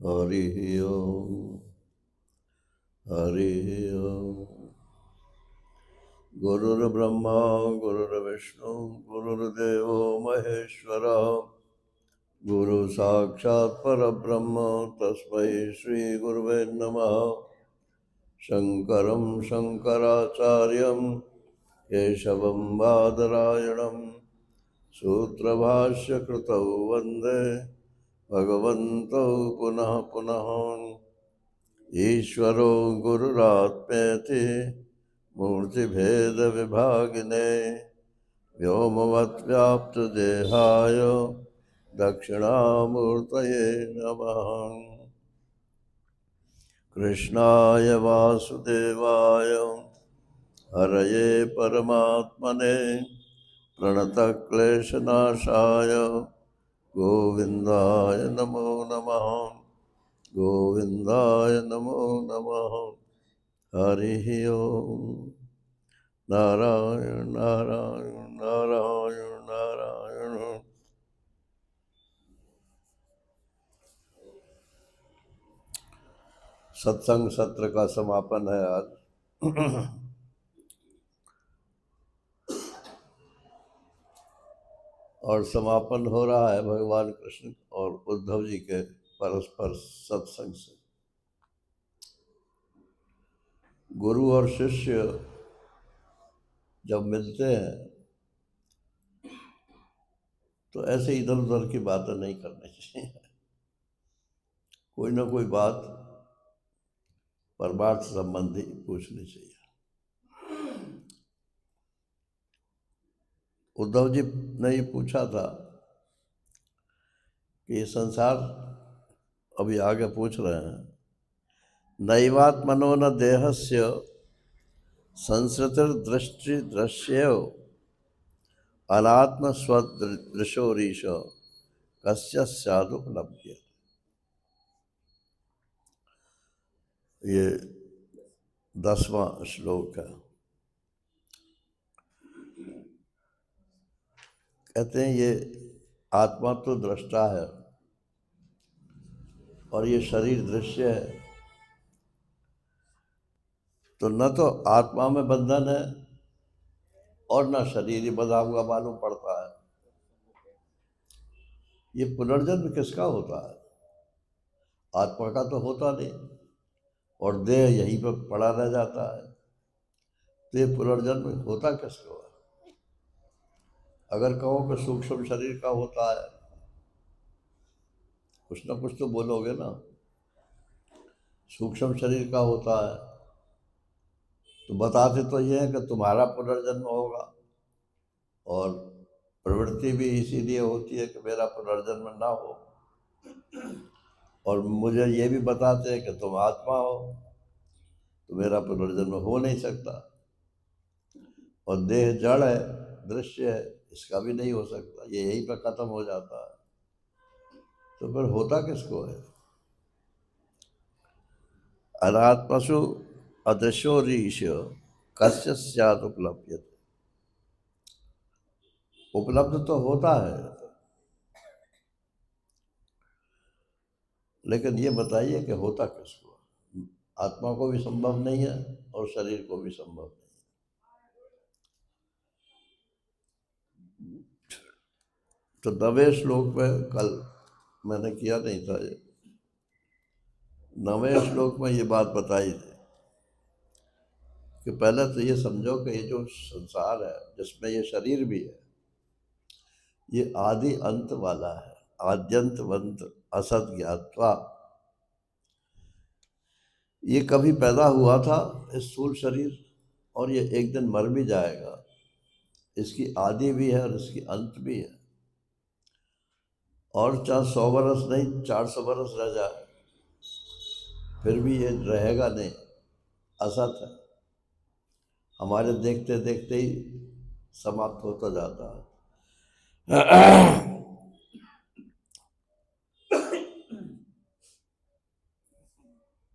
हरिः ओम् हरिः ओम्। गुरुर्ब्रह्मा गुरुर्विष्णु गुरुर्देवो महेश्वरः गुरु साक्षात् परब्रह्म तस्मै श्री गुरुवे नमः। शङ्करं शङ्कराचार्यं केशवं बादरायणं सूत्रभाष्य कृतौ वन्दे भगवन्तौ पुनः पुनः। ईश्वरो गुरुरात्मेति मूर्तिभेदविभागिने व्योमवद्व्याप्तदेहाय दक्षिणामूर्तये नमः। कृष्णाय वासुदेवाय हरये परमात्मने प्रणतक्लेशनाशाय गोविन्दाय नमो नमः। गोविन्दाय नमो नमः। हरिः ओम्। नारायण नारायण नारायण नारायण। सत्संग सत्र का समापन है आज। और समापन हो रहा है भगवान कृष्ण और उद्धव जी के परस्पर सत्संग से। गुरु और शिष्य जब मिलते हैं तो ऐसे इधर उधर की बातें नहीं करनी चाहिए। कोई ना कोई बात परमार्थ संबंधी पूछनी चाहिए। उद्धव जी ने ये पूछा था कि ये संसार, अभी आगे पूछ रहे हैं, नैवात्मनो न देहस्य संसृतिर्दृष्टि दृश्यो अनात्म स्वदृशोरीश कस्य स्यादुपलभ्य। ये 10वां श्लोक है। कहते हैं ये आत्मा तो दृष्टा है और ये शरीर दृश्य है, तो न तो आत्मा में बंधन है और न शरीर ही बंधा हुआ मालूम पड़ता है। ये पुनर्जन्म किसका होता है? आत्मा का तो होता नहीं और देह यहीं पर पड़ा रह जाता है। तो ये पुनर्जन्म होता किसको है? अगर कहो कि सूक्ष्म शरीर का होता है, कुछ ना कुछ तो बोलोगे ना। सूक्ष्म शरीर का होता है तो बताते तो ये है कि तुम्हारा पुनर्जन्म होगा, और प्रवृत्ति भी इसीलिए होती है कि मेरा पुनर्जन्म ना हो। और मुझे ये भी बताते हैं कि तुम आत्मा हो तो मेरा पुनर्जन्म हो नहीं सकता, और देह जड़ है, दृश्य है, इसका भी नहीं हो सकता, ये यहीं पर खत्म हो जाता है। तो फिर होता किसको है? अनात्मसु अदृश्यो रीश कस्य स्यात् उपलभ्यते। उपलब्ध तो होता है, लेकिन ये बताइए कि होता किसको? आत्मा को भी संभव नहीं है और शरीर को भी संभव नहीं। तो 9वें श्लोक में कल मैंने किया नहीं था ये। 9वें श्लोक में ये बात बताई थी कि पहले तो ये समझो कि ये जो संसार है जिसमें ये शरीर भी है, ये आदि अंत वाला है। आद्यंतवंत असत ज्ञात्वा, ये कभी पैदा हुआ था इस स्थूल शरीर, और ये एक दिन मर भी जाएगा। इसकी आदि भी है और इसकी अंत भी है। और चाहे 100 बरस नहीं 400 बरस रह जाए फिर भी ये रहेगा नहीं, असत है। हमारे देखते देखते ही समाप्त होता जाता है।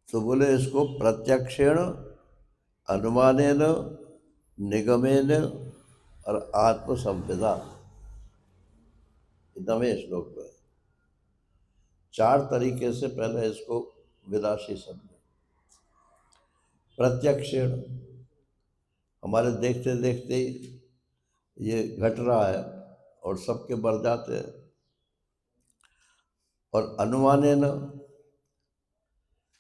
तो बोले इसको प्रत्यक्षेण अनुमानेन निगमेन और आत्मसंविदा, 9वें श्लोक में 4 तरीके से पहले इसको विनाशी समझे। प्रत्यक्षेण, हमारे देखते देखते ही ये घट रहा है और सबके मर जाते हैं। और अनुमानेन,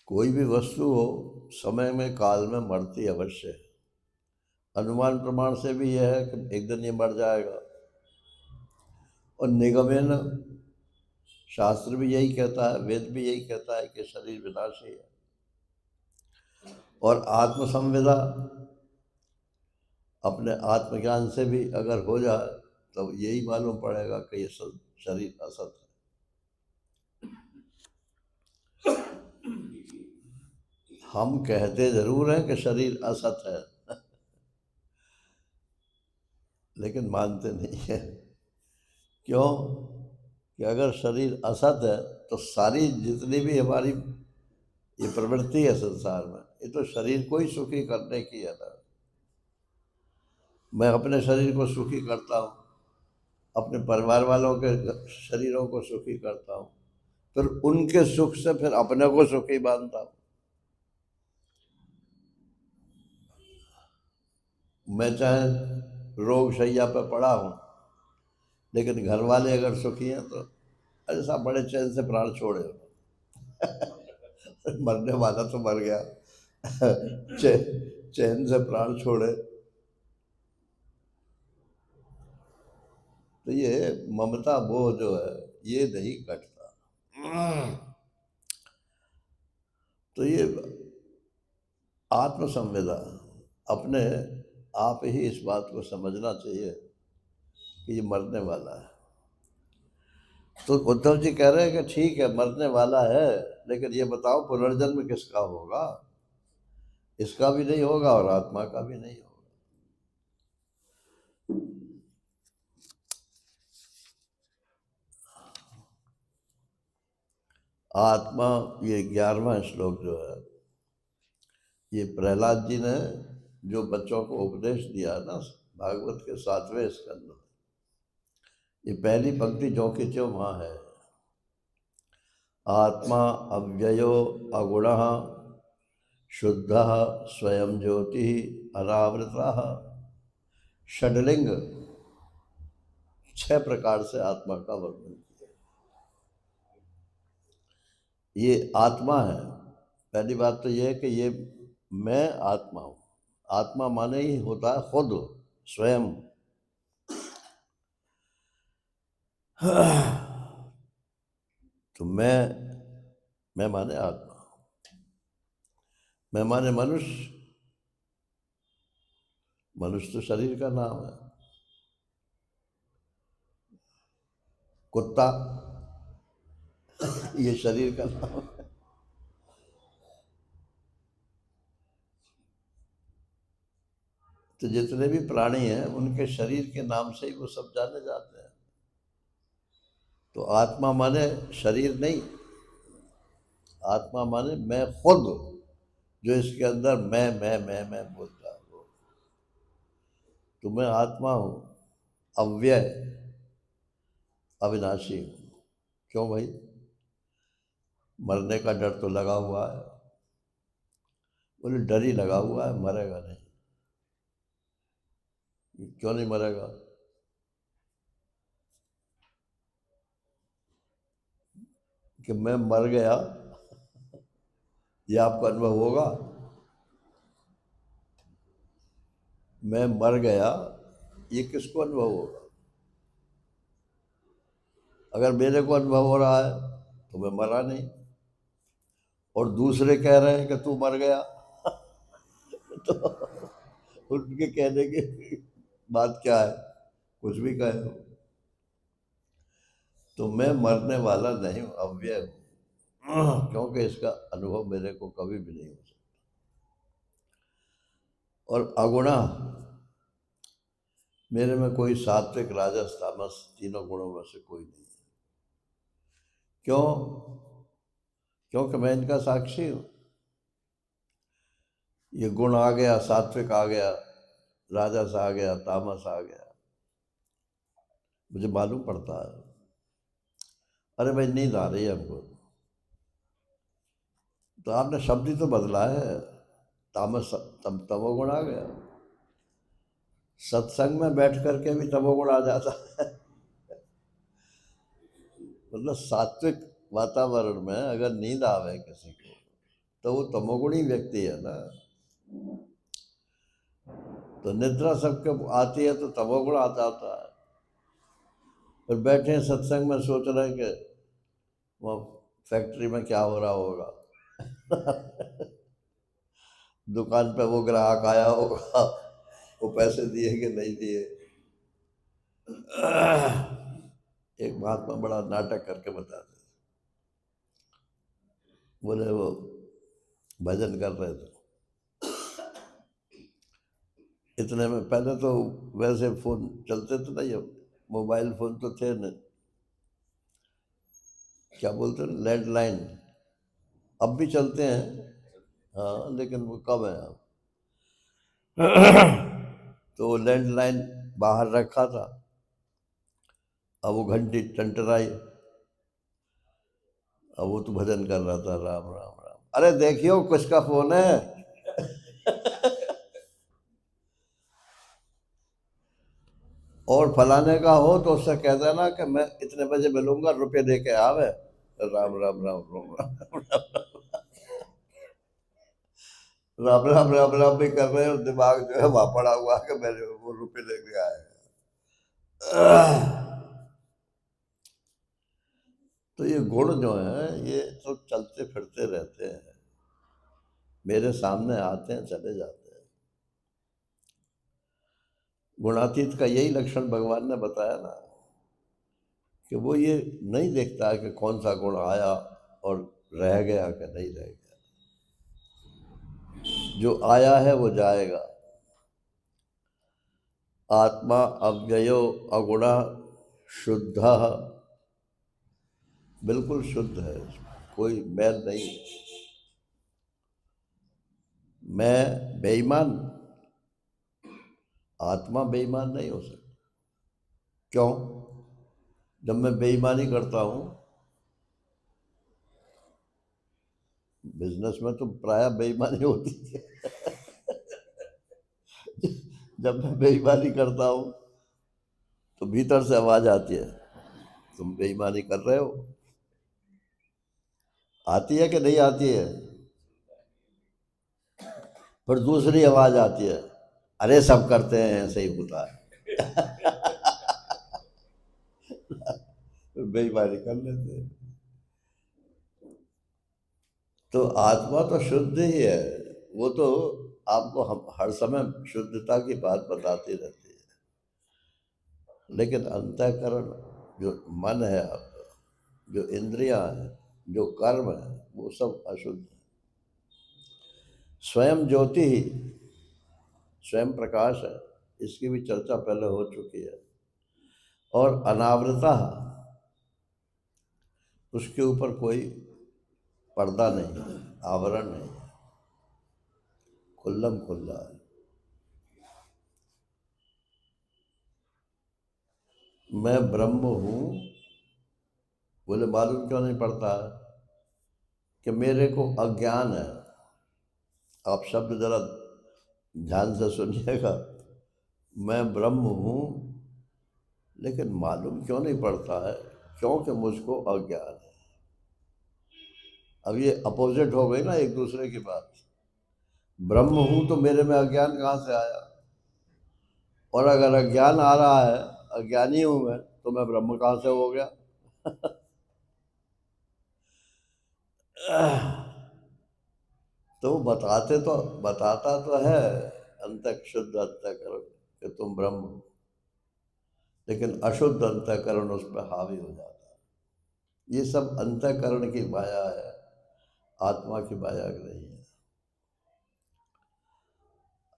कोई भी वस्तु हो समय में काल में मरती अवश्य है। अनुमान प्रमाण से भी यह है कि एक दिन ये मर जाएगा। और निगमेन, शास्त्र भी यही कहता है, वेद भी यही कहता है कि शरीर विनाशी है। और आत्मसंविदा, अपने आत्मज्ञान से भी अगर हो जाए तो यही मालूम पड़ेगा कि ये शरीर असत है। हम कहते जरूर हैं कि शरीर असत है लेकिन मानते नहीं है। क्यों? कि अगर शरीर असत है तो सारी जितनी भी हमारी ये प्रवृत्ति है संसार में, ये तो शरीर को ही सुखी करने की है ना। मैं अपने शरीर को सुखी करता हूँ, अपने परिवार वालों के शरीरों को सुखी करता हूँ, फिर उनके सुख से फिर अपने को सुखी मानता हूँ। मैं चाहे रोग शैया पर पड़ा हूँ, लेकिन घर वाले अगर सुखी हैं तो ऐसा बड़े चैन से प्राण छोड़े मरने वाला तो मर गया चैन से प्राण छोड़े। तो ये ममता मोह जो है ये नहीं घटता। तो ये आत्मसंवेदा, अपने आप ही इस बात को समझना चाहिए कि ये मरने वाला है। तो उद्धव जी कह रहे हैं कि ठीक है मरने वाला है, लेकिन ये बताओ पुनर्जन्म किसका होगा? इसका भी नहीं होगा और आत्मा का भी नहीं होगा। आत्मा, ये 11वां श्लोक जो है, ये प्रहलाद जी ने जो बच्चों को उपदेश दिया ना भागवत के 7वें स्कंद में, ये पहली पंक्ति जो की त्यों वहाँ है। आत्मा अव्ययो अगुणः शुद्धः स्वयं ज्योति अनावृतः षड्लिंग, 6 प्रकार से आत्मा का वर्णन किया। ये आत्मा है। पहली बात तो ये है कि ये मैं आत्मा हूँ। आत्मा माने ही होता है खुद, स्वयं। तो मैं माने आत्मा, मैं माने मनुष्य। मनुष्य तो शरीर का नाम है। कुत्ता ये शरीर का नाम है। तो जितने भी प्राणी हैं उनके शरीर के नाम से ही वो सब जाने जाते हैं। तो आत्मा माने शरीर नहीं, आत्मा माने मैं खुद, जो इसके अंदर मैं बोलता है वो। तो मैं आत्मा हूँ, अव्यय, अविनाशी हूँ। क्यों भाई? मरने का डर तो लगा हुआ है। बोले डर ही लगा हुआ है, मरेगा नहीं। क्यों नहीं मरेगा? कि मैं मर गया, ये आपको अनुभव होगा। मैं मर गया, ये किसको अनुभव होगा? अगर मेरे को अनुभव हो रहा है तो मैं मरा नहीं, और दूसरे कह रहे हैं कि तू मर गया तो उनके कहने की बात क्या है? कुछ भी कहे। तो मैं मरने वाला नहीं हूँ, अव्यय हूँ, क्योंकि इसका अनुभव मेरे को कभी भी नहीं हो सकता। और अगुणा, मेरे में कोई सात्विक राजस तामस तीनों गुणों में से कोई नहीं है। क्यों? क्योंकि मैं इनका साक्षी हूँ। ये गुण आ गया, सात्विक आ गया, राजस आ गया, तामस आ गया, मुझे मालूम पड़ता है। अरे भाई नींद आ रही है हमको, तो आपने शब्द ही तो बदला है, तामस तमोगुण आ गया। सत्संग में बैठ करके भी तमोगुण आ जाता है। मतलब सात्विक वातावरण में अगर नींद आवे किसी को तो वो तमोगुणी व्यक्ति है ना। तो निद्रा सबके आती है तो तमोगुण आ जाता है। फिर बैठे हैं सत्संग में, सोच रहे हैं कि वो फैक्ट्री में क्या हो रहा होगा। दुकान पे वो ग्राहक आया होगा, वो पैसे दिए कि नहीं दिए। एक महात्मा बड़ा नाटक करके बताते, बोले वो भजन कर रहे थे, इतने में पहले तो वैसे फोन चलते तो नहीं, अब मोबाइल फोन तो थे नहीं, क्या बोलते हैं, लैंडलाइन। अब भी चलते हैं, हाँ, लेकिन वो कब है अब। तो वो लैंडलाइन बाहर रखा था, अब वो घंटी टंटराई, अब वो तो भजन कर रहा था, राम राम राम, अरे देखियो किसका फोन है। और फलाने का हो तो उससे कह देना कि मैं इतने बजे मिलूंगा, रुपये दे के आवे। राम राम राम राम राम राम राम राम राम भी कर रहे हैं और दिमाग जो है वहां पड़ा हुआ है कि मेरे वो रुपये लेके आए। तो ये गुण जो है ये तो चलते फिरते रहते हैं, मेरे सामने आते हैं चले जाते हैं। गुणातीत का यही लक्षण भगवान ने बताया ना, कि वो ये नहीं देखता है कि कौन सा गुण आया और रह गया कि नहीं रह गया। जो आया है वो जाएगा। आत्मा अव्ययो अगुणा शुद्ध, बिल्कुल शुद्ध है, कोई मैल नहीं है। मैं बेईमान, आत्मा बेईमान नहीं हो सकती। क्यों? जब मैं बेईमानी करता हूँ, बिजनेस में तो प्राय बेईमानी होती है। जब मैं बेईमानी करता हूँ तो भीतर से आवाज आती है, तुम बेईमानी कर रहे हो। आती है कि नहीं आती है? फिर दूसरी आवाज आती है, अरे सब करते हैं ऐसे ही होता है। बेईमानी कर लेते हैं। तो आत्मा तो शुद्ध ही है, वो तो आपको हम हर समय शुद्धता की बात बताती रहती है। लेकिन अंतःकरण, जो मन है आपका, जो इंद्रियां हैं, जो कर्म है, वो सब अशुद्ध है। स्वयं ज्योति ही, स्वयं प्रकाश है, इसकी भी चर्चा पहले हो चुकी है। और अनावृता, उसके ऊपर कोई पर्दा नहीं है, आवरण नहीं है, खुल्लम खुल्ला है। मैं ब्रह्म हूँ, बोले मालूम क्यों नहीं पड़ता है? कि मेरे को अज्ञान है। आप शब्द जरा ध्यान से सुनिएगा। मैं ब्रह्म हूँ, लेकिन मालूम क्यों नहीं पड़ता है? क्योंकि मुझको अज्ञान है। अब ये अपोजिट हो गई ना एक दूसरे की बात। ब्रह्म हूं तो मेरे में अज्ञान कहाँ से आया? और अगर अज्ञान आ रहा है, अज्ञानी हूं मैं, तो मैं ब्रह्म कहाँ से हो गया? तो बताता तो है अंतः शुद्ध अंतःकरण कि तुम ब्रह्म हो, लेकिन अशुद्ध अंतःकरण उस पर हावी हो जाता है। ये सब अंतःकरण की माया है, आत्मा की माया नहीं है।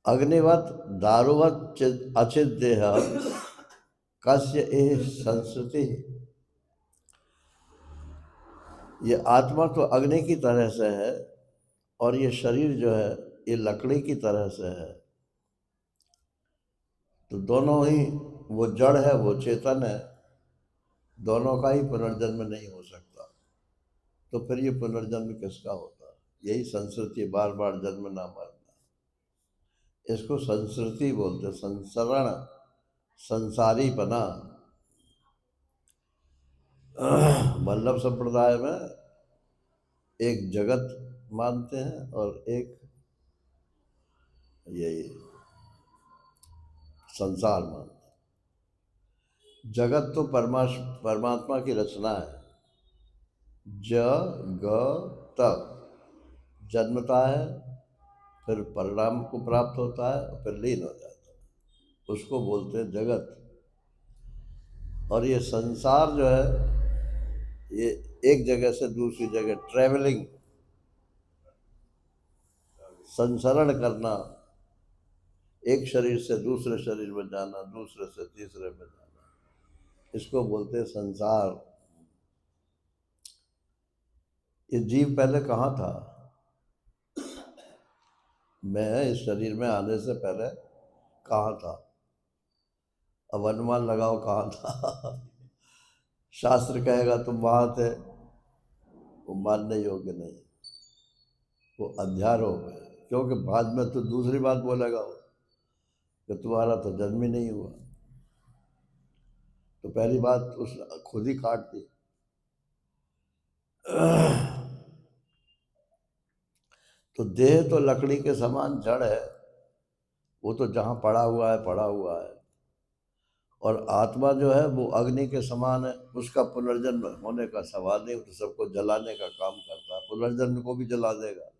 अग्निवत दारुवत अचित देह कस्य एह संस्कृति। ये आत्मा तो अग्नि की तरह से है, और ये शरीर जो है ये लकड़ी की तरह से है। तो दोनों ही, वो जड़ है वो चेतन है, दोनों का ही पुनर्जन्म नहीं हो सकता। तो फिर ये पुनर्जन्म किसका होता है? यही संस्कृति, बार बार जन्म ना मरना। इसको संस्कृति बोलते, संसरण, संसारी बना। वल्लभ संप्रदाय में एक जगत मानते हैं और एक यही संसार मानते हैं। जगत तो परमात्मा की रचना है। जगत जन्मता है, फिर परिणाम को प्राप्त होता है और फिर लीन हो जाता है, उसको बोलते हैं जगत। और ये संसार जो है, ये एक जगह से दूसरी जगह ट्रैवलिंग, संसरण करना, एक शरीर से दूसरे शरीर में जाना, दूसरे से तीसरे में जाना, इसको बोलते हैं संसार। ये जीव पहले कहाँ था? मैं इस शरीर में आने से पहले कहाँ था? अब अनुमान लगाओ कहाँ था। शास्त्र कहेगा तुम वहाँ थे, वो मानने योग्य नहीं, वो अध्यारोप है। क्योंकि बाद में तो दूसरी बात बोलेगा वो कि तुम्हारा तो जन्म ही नहीं हुआ। तो पहली बात उस खुद ही काट दी। तो देह तो लकड़ी के समान जड़ है, वो तो जहाँ पड़ा हुआ है पड़ा हुआ है। और आत्मा जो है वो अग्नि के समान है, उसका पुनर्जन्म होने का सवाल नहीं, तो सबको जलाने का काम करता है, पुनर्जन्म को भी जला देगा।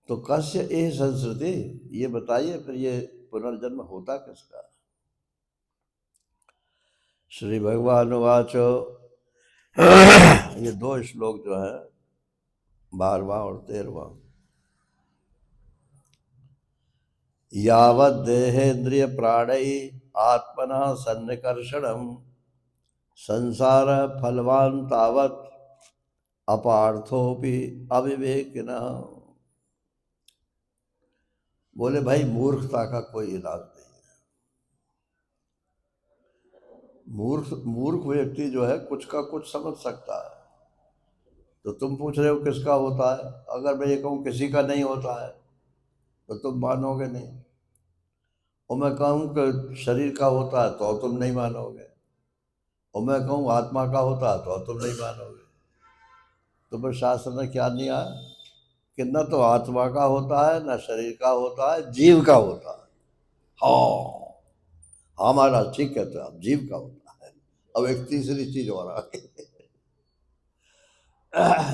तो कस्य ये संस्कृति, ये बताइए फिर ये पुनर्जन्म होता किसका? श्री भगवान वाचो, ये दो श्लोक जो है 12वां और 13वां। यावत् देहेन्द्रिय प्राणै आत्मना सन्निकर्षणम संसार फलवान तावत् अपार्थोपि अविवेकिनः। बोले भाई मूर्खता का कोई इलाज नहीं है। मूर्ख व्यक्ति जो है कुछ का कुछ समझ सकता है। तो तुम पूछ रहे हो किसका होता है, अगर मैं ये कहूँ किसी का नहीं होता है तो तुम मानोगे नहीं, और मैं कहूँ कि शरीर का होता है तो तुम नहीं मानोगे, और मैं कहूँ आत्मा का होता है तो तुम नहीं मानोगे। तो फिर शास्त्र ने क्या दिया कि न तो आत्मा का होता है, न शरीर का होता है, जीव का होता है। हाँ, हमारा ठीक है, तो अब जीव का होता है। अब एक तीसरी चीज हो रहा है।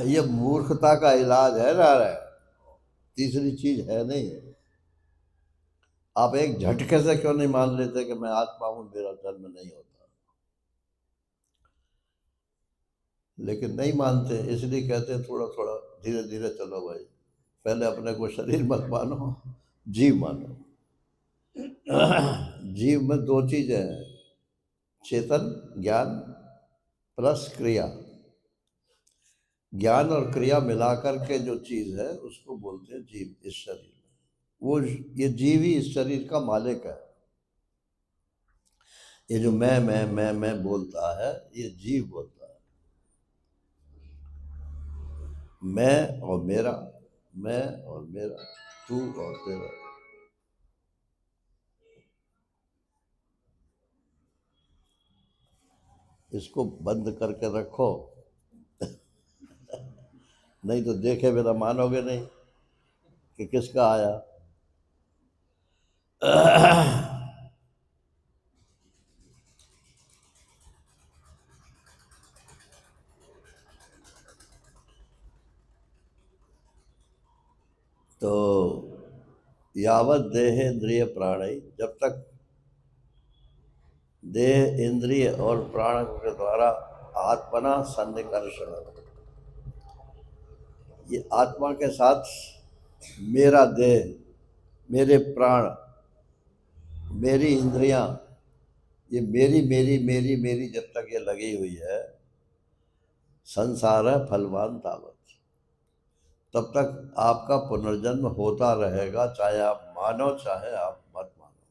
ये मूर्खता का इलाज है ना रे, तीसरी चीज है नहीं। आप एक झटके से क्यों नहीं मान लेते कि मैं आत्मा हूं, मेरा जन्म नहीं होता? लेकिन नहीं मानते, इसलिए कहते हैं थोड़ा थोड़ा धीरे धीरे चलो भाई, पहले अपने को शरीर मत मानो, जीव मानो। जीव में दो चीजें हैं, चेतन ज्ञान प्लस क्रिया। ज्ञान और क्रिया मिलाकर के जो चीज है उसको बोलते हैं जीव। इस शरीर में वो, ये जीव ही इस शरीर का मालिक है। ये जो मैं बोलता है, ये जीव बोलता है। मैं और मेरा, मैं और मेरा, तू और तेरा। इसको बंद करके रखो, नहीं तो देखे बिना मानोगे नहीं कि किसका आया। तो यावत देह इंद्रिय प्राण, जब तक देह इंद्रिय और प्राण के द्वारा आत्मना सन्निकर्षण, ये आत्मा के साथ मेरा देह, मेरे प्राण, मेरी इंद्रियां, ये मेरी मेरी मेरी मेरी जब तक ये लगी हुई है, संसार है फलवान तावत, तब तक आपका पुनर्जन्म होता रहेगा, चाहे आप मानो चाहे आप मत मानो।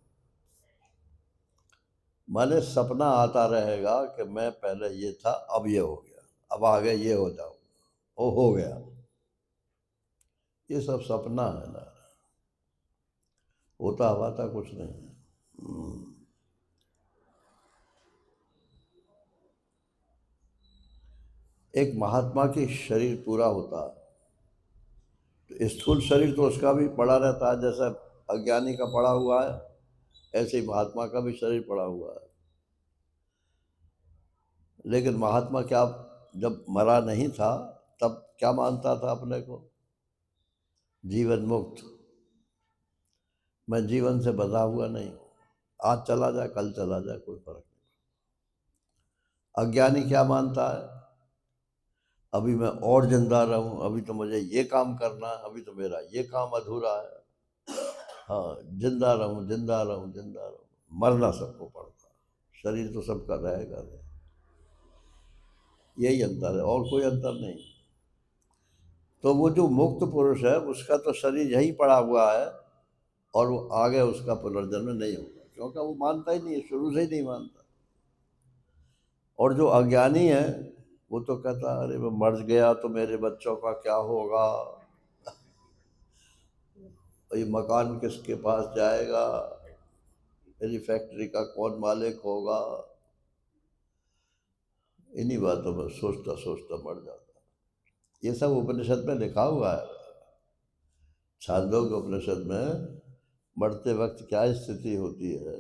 माने सपना आता रहेगा कि मैं पहले ये था, अब ये हो गया, अब आगे ये हो जाऊंगा, वो हो गया। ये सब सपना है ना, होता हुआ था कुछ नहीं है। एक महात्मा की शरीर पूरा होता है, तो स्थूल शरीर तो उसका भी पड़ा रहता है, जैसा अज्ञानी का पड़ा हुआ है, ऐसे ही महात्मा का भी शरीर पड़ा हुआ है। लेकिन महात्मा क्या, जब मरा नहीं था तब क्या मानता था अपने को? जीवन मुक्त। मैं जीवन से बंधा हुआ नहीं हूँ, आज चला जाए कल चला जाए कोई फर्क नहीं। अज्ञानी क्या मानता है? अभी मैं और जिंदा रहूं, अभी तो मुझे ये काम करना है, अभी तो मेरा ये काम अधूरा है। हाँ, जिंदा रहूं जिंदा रहूं जिंदा रहूं, मरना सबको पड़ता है, शरीर तो सबका रहेगा नहीं। यही अंतर है, और कोई अंतर नहीं। तो वो जो मुक्त पुरुष है उसका तो शरीर यही पड़ा हुआ है, और वो आगे उसका पुनर्जन्म नहीं होगा, क्योंकि वो मानता ही नहीं है, शुरू से ही नहीं मानता। और जो अज्ञानी है वो तो कहता अरे मैं मर गया तो मेरे बच्चों का क्या होगा, ये मकान किसके पास जाएगा, मेरी फैक्ट्री का कौन मालिक होगा, इन्हीं बातों में सोचता सोचता मर जाता। ये सब उपनिषद में लिखा हुआ है, छांदोग्य उपनिषद में मरते वक्त क्या स्थिति होती है,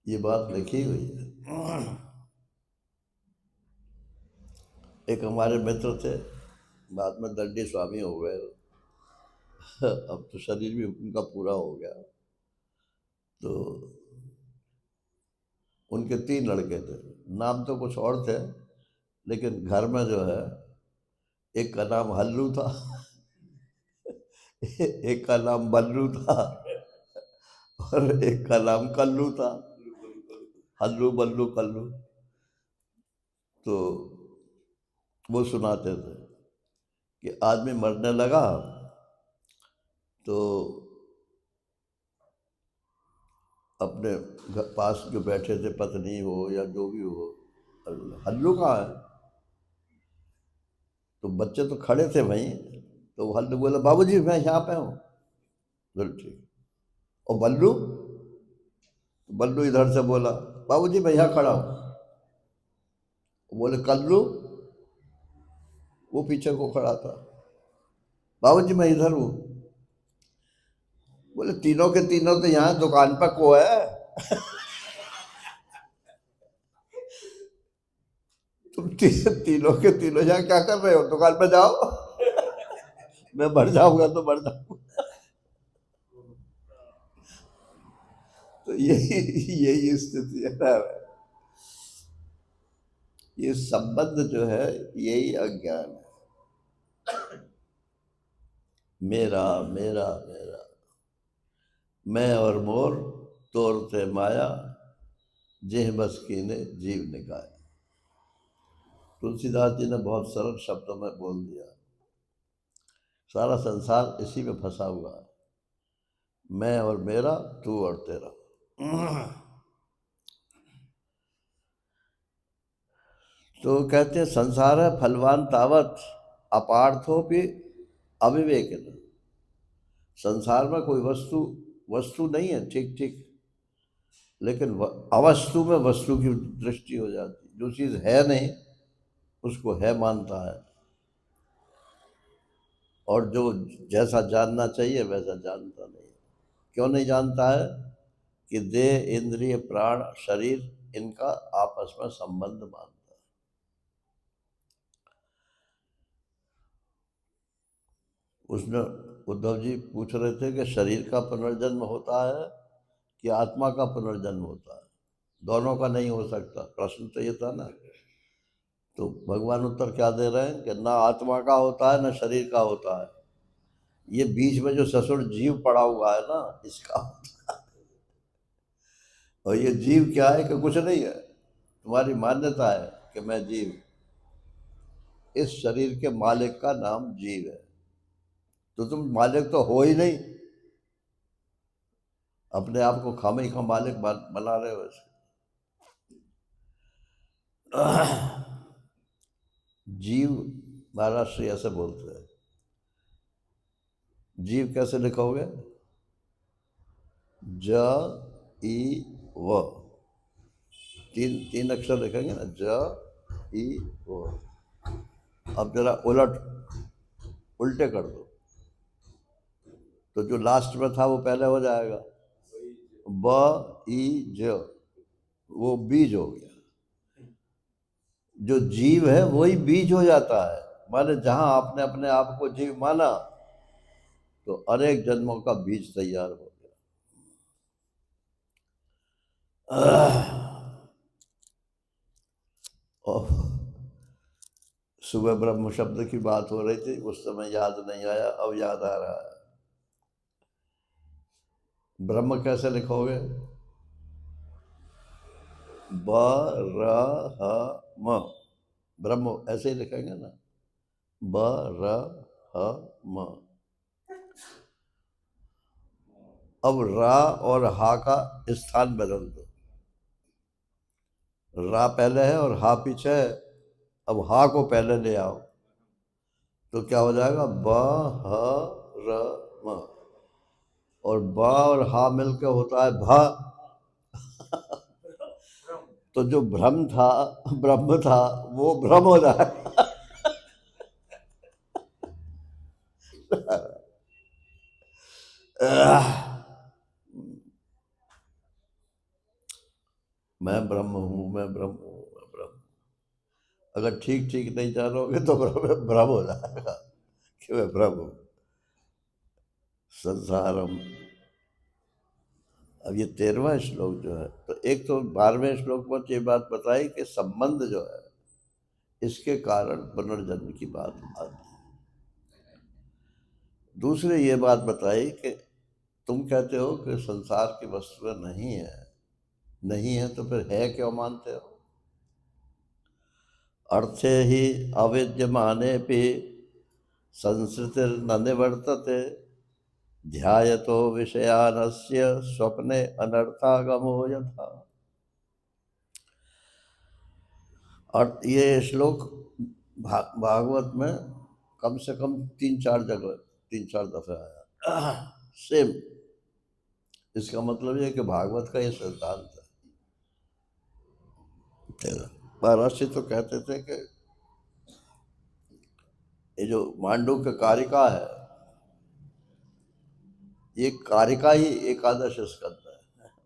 ये बात लिखी हुई है। एक हमारे मित्र थे, बाद में दंडी स्वामी हो गए। अब तो शरीर भी उनका पूरा हो गया। तो उनके 3 लड़के थे, नाम तो कुछ और थे, लेकिन घर में जो है एक का नाम हल्लू था, एक का नाम बल्लू था, और एक का नाम कल्लू था। हल्लू बल्लू कल्लू। तो वो सुनाते थे कि आदमी मरने लगा तो अपने पास जो बैठे थे, पत्नी हो या जो भी हो, हल्लू कहाँ है? तो बच्चे तो खड़े थे वहीं, तो हल्लू बोला बाबूजी मैं यहाँ पे हूँ। बोले ठीक। और बल्लू, बल्लू इधर से बोला बाबूजी मैं यहाँ खड़ा हूँ। बोले कल्लू, वो पीछे को खड़ा था, बाबूजी मैं इधर हूँ। बोले तीनों के तीनों तो यहाँ दुकान पर को है, तुम तीनों के तीनों यहाँ क्या कर रहे हो, दुकान पर जाओ। मैं मर जाऊंगा तो मर जाऊंगा। तो यही यही स्थिति है ना, ये संबंध जो है यही अज्ञान है। मेरा मेरा मेरा, मैं और मोर तोरते माया, जेह बस कीने जीव निकाय। तुलसीदास जी ने बहुत सरल शब्दों में बोल दिया, सारा संसार इसी में फंसा हुआ है, मैं और मेरा, तू और तेरा। तो कहते हैं संसार है फलवान तावत, अपार्थो भी अविवेक। संसार में कोई वस्तु वस्तु नहीं है, ठीक ठीक, लेकिन अवस्तु में वस्तु की दृष्टि हो जाती, जो चीज़ है नहीं उसको है मानता है, और जो जैसा जानना चाहिए वैसा जानता नहीं। क्यों नहीं जानता है? कि देह इंद्रिय प्राण शरीर इनका आपस में संबंध मानता है। उसने उद्धव जी पूछ रहे थे कि शरीर का पुनर्जन्म होता है कि आत्मा का पुनर्जन्म होता है? दोनों का नहीं हो सकता, प्रश्न तो ये था ना। तो भगवान उत्तर क्या दे रहे हैं कि ना आत्मा का होता है ना शरीर का होता है, ये बीच में जो ससुर जीव पड़ा हुआ है ना, इसका होता है। और ये जीव क्या है कि कुछ नहीं है, तुम्हारी मान्यता है कि मैं जीव, इस शरीर के मालिक का नाम जीव है, तो तुम मालिक तो हो ही नहीं, अपने आप को खामी का मालिक बना रहे हो। जीव, महाराज श्री ऐसे बोलते हैं, जीव कैसे लिखोगे? ज ई व, तीन तीन अक्षर लिखेंगे ना, ज ई व। अब जरा उल्टे कर दो, तो जो लास्ट में था वो पहले हो जाएगा। ब ई ज, वो बीज हो गया। जो जीव है वही बीज हो जाता है। माने जहां आपने अपने आप को जीव माना तो अनेक जन्मों का बीज तैयार हो गया। और सुबह ब्रह्म शब्द की बात हो रही थी, उस समय याद नहीं आया, अब याद आ रहा है। ब्रह्म कैसे लिखोगे? ब र ह म, ब्रह्म ऐसे ही लिखेंगे ना, ब र ह म। अब रा और हा का स्थान बदल दो। रा पहले है और हा पीछे है, अब हा को पहले ले आओ, तो क्या हो जाएगा? ब ह र म। और ब और हा मिलकर होता है भ। तो जो भ्रम था, ब्रह्म था, वो भ्रम हो जाएगा। मैं ब्रह्म हूँ, मैं ब्रह्म हूँ, मैं ब्रह्म। अगर ठीक ठीक नहीं जानोगे तो भ्रम हो जाएगा कि मैं ब्रह्म हूँ। संसारम, अब ये 13वां श्लोक जो है, तो एक तो 12वें श्लोक में ये बात बताई कि संबंध जो है इसके कारण पुनर्जन्म की बात आती है। दूसरे ये बात बताई कि तुम कहते हो कि संसार की वस्तुएं नहीं है, नहीं है तो फिर है क्यों मानते हो? अर्थे ही अविद्यमाने पे संस्कृतिर न निवर्तते, ध्यायतो विषयानस्य स्वप्ने अनर्थागमो यथा। और ये श्लोक भागवत में कम से कम 3-4 जगह, 3-4 दफे आया सेम। इसका मतलब ये है कि भागवत का ये सिद्धांत है। महर्षि तो कहते थे कि ये जो मांडू का कारिका है, ये कारिका ही एकादश स्कंद है,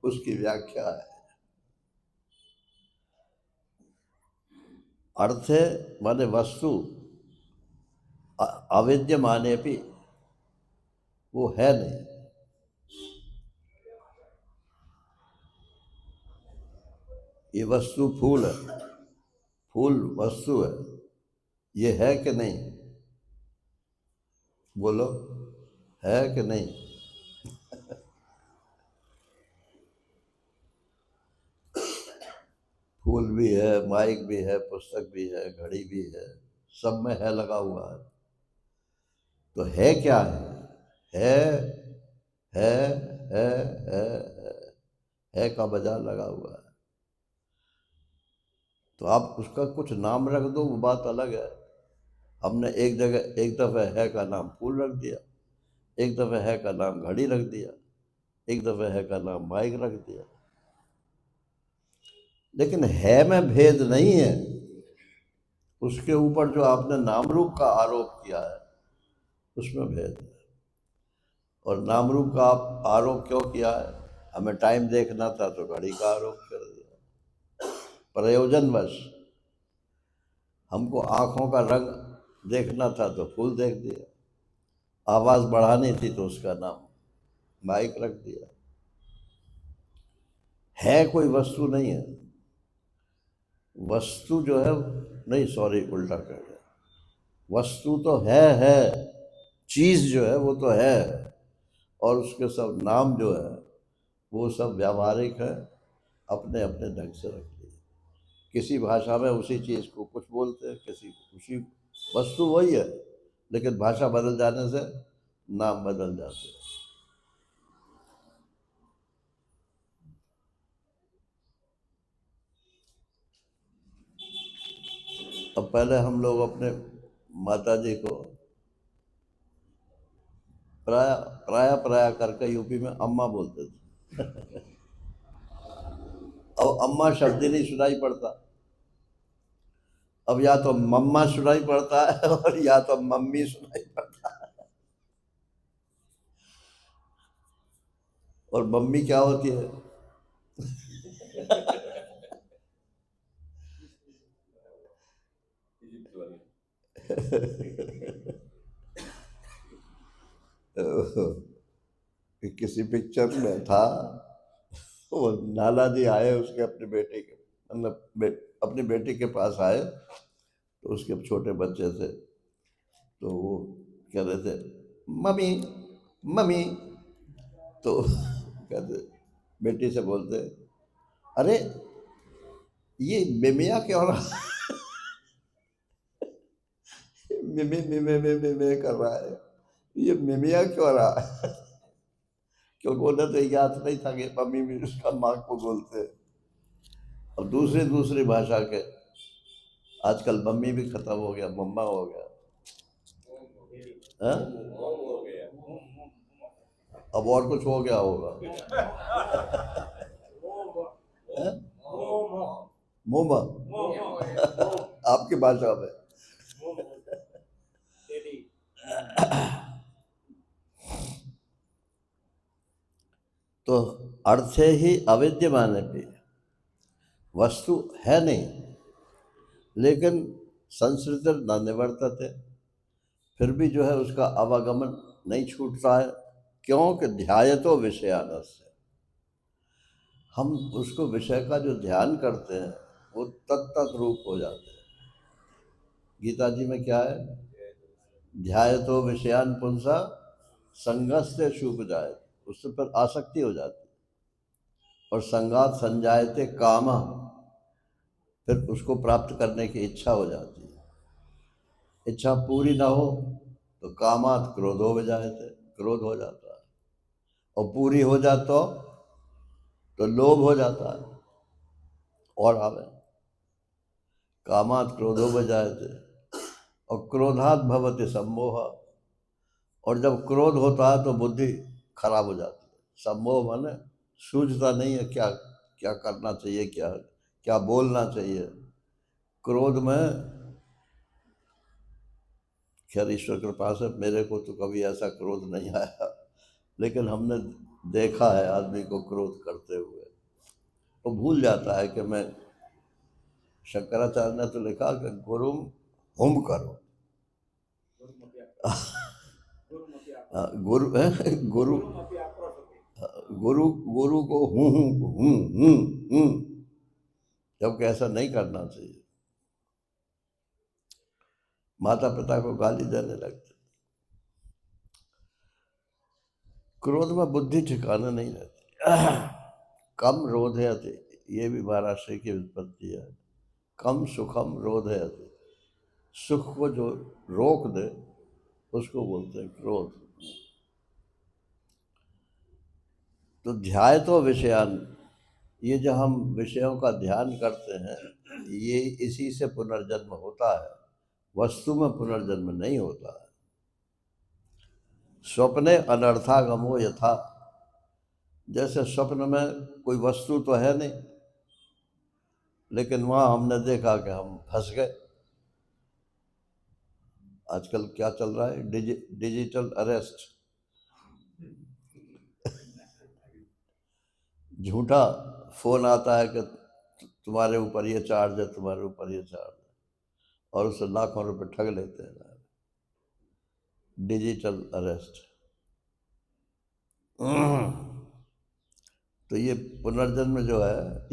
उसकी व्याख्या है। अर्थ है माने वस्तु, अविद्य माने भी, वो है नहीं। ये वस्तु फूल है, फूल वस्तु है, ये है कि नहीं? बोलो, है कि नहीं? फूल भी है, माइक भी है, पुस्तक भी है, घड़ी भी है, सब में है लगा हुआ है। तो है क्या है? है है है है, है का बाजार लगा हुआ है। तो आप उसका कुछ नाम रख दो, वो बात अलग है। हमने एक जगह एक दफ़े है का नाम फूल रख दिया, एक दफ़े है का नाम घड़ी रख दिया, एक दफ़े है का नाम माइक रख दिया, लेकिन है में भेद नहीं है। उसके ऊपर जो आपने नाम रूप का आरोप किया है उसमें भेद है। और नाम रूप का आप आरोप क्यों किया है? हमें टाइम देखना था तो घड़ी का आरोप कर दिया, प्रयोजनवश। हमको आंखों का रंग देखना था तो फूल देख दिया, आवाज़ बढ़ानी थी तो उसका नाम माइक रख दिया। है कोई वस्तु नहीं है। वस्तु जो है, नहीं सॉरी उल्टा कर गया, वस्तु तो है, चीज़ जो है वो तो है, और उसके सब नाम जो है वो सब व्यावहारिक है, अपने अपने ढंग से रख लिए। किसी भाषा में उसी चीज़ को कुछ बोलते हैं, किसी उसी, वस्तु वही है, लेकिन भाषा बदल जाने से नाम बदल जाते हैं। अब पहले हम लोग अपने माता जी को प्राय प्राय प्राय करके यूपी में अम्मा बोलते थे। अब अम्मा शब्द ही नहीं सुनाई पड़ता। अब या तो मम्मा सुनाई पड़ता है और या तो मम्मी सुनाई पड़ता है। और मम्मी क्या होती है? किसी पिक्चर में था, वो नाना जी आए उसके अपने बेटे के, मतलब अपनी बेटी के पास आए, तो उसके छोटे बच्चे थे, तो वो कह रहे थे मम्मी मम्मी, तो कहते, बेटी से बोलते, अरे ये मिमिया क्यों रहा, मिमी मिमे मिमे मिमे कर रहा है, ये मिमिया क्यों रहा है? क्योंकि उन्हें तो याद नहीं था कि मम्मी भी उसका माँ को बोलते हैं। और दूसरी दूसरी भाषा के, आजकल मम्मी भी खत्म हो गया, मम्मा हो गया। हाँ? अब और कुछ हो गया होगा। हाँ? मोमा आपकी भाषा में। तो अर्थ ही अविद्यमान भी, वस्तु है नहीं, लेकिन संस्कृत न निवर्तते, फिर भी जो है उसका आवागमन नहीं छूटता है। क्योंकि ध्यायतो विषयानस्य, हम उसको विषय का जो ध्यान करते हैं वो तत्त रूप हो जाते हैं। गीता जी में क्या है? ध्यायतो विषयान पुंसा संगस्य शुभ जाए, उससे पर आसक्ति हो जाती है। और संगात संजायते काम, फिर उसको प्राप्त करने की इच्छा हो जाती है। इच्छा पूरी ना हो तो कामात क्रोधो हो जाए थे, क्रोध हो जाता है। और पूरी हो जाए तो लोभ हो जाता है। और आवे कामात क्रोधो बजाए थे, और क्रोधात भवति सम्मोह, और जब क्रोध होता है तो बुद्धि खराब हो जाती है। सम्मोह माने सूझता नहीं है क्या क्या करना चाहिए, क्या क्या बोलना चाहिए। क्रोध में, खैर ईश्वर कृपा से मेरे को तो कभी ऐसा क्रोध नहीं आया, लेकिन हमने देखा है आदमी को क्रोध करते हुए, वो भूल जाता है कि मैं, शंकराचार्य ने तो लिखा कि गुरु हुम करो, गुरु गुरु गुरु गुरु को हूँ, जबकि ऐसा नहीं करना चाहिए। माता पिता को गाली देने लगते, क्रोध में बुद्धि ठिकाना नहीं रहती। कम रोध है अति, ये भी महाराष्ट्र की उत्पत्ति है। कम सुखम रोध है अति, सुख को जो रोक दे उसको बोलते हैं क्रोध। तो ध्याय तो विषयान, ये जो हम विषयों का ध्यान करते हैं, ये इसी से पुनर्जन्म होता है, वस्तु में पुनर्जन्म नहीं होता है। स्वप्ने अनर्थागमो यथा, जैसे स्वप्न में कोई वस्तु तो है नहीं, लेकिन वहाँ हमने देखा कि हम फंस गए। आजकल क्या चल रहा है? Digital arrest. झूठा फोन आता है कि तुम्हारे ऊपर ये चार्ज है, तुम्हारे ऊपर ये चार्ज है, और उससे लाखों रुपए ठग लेते हैं। Digital arrest. तो ये पुनर्जन्म जो है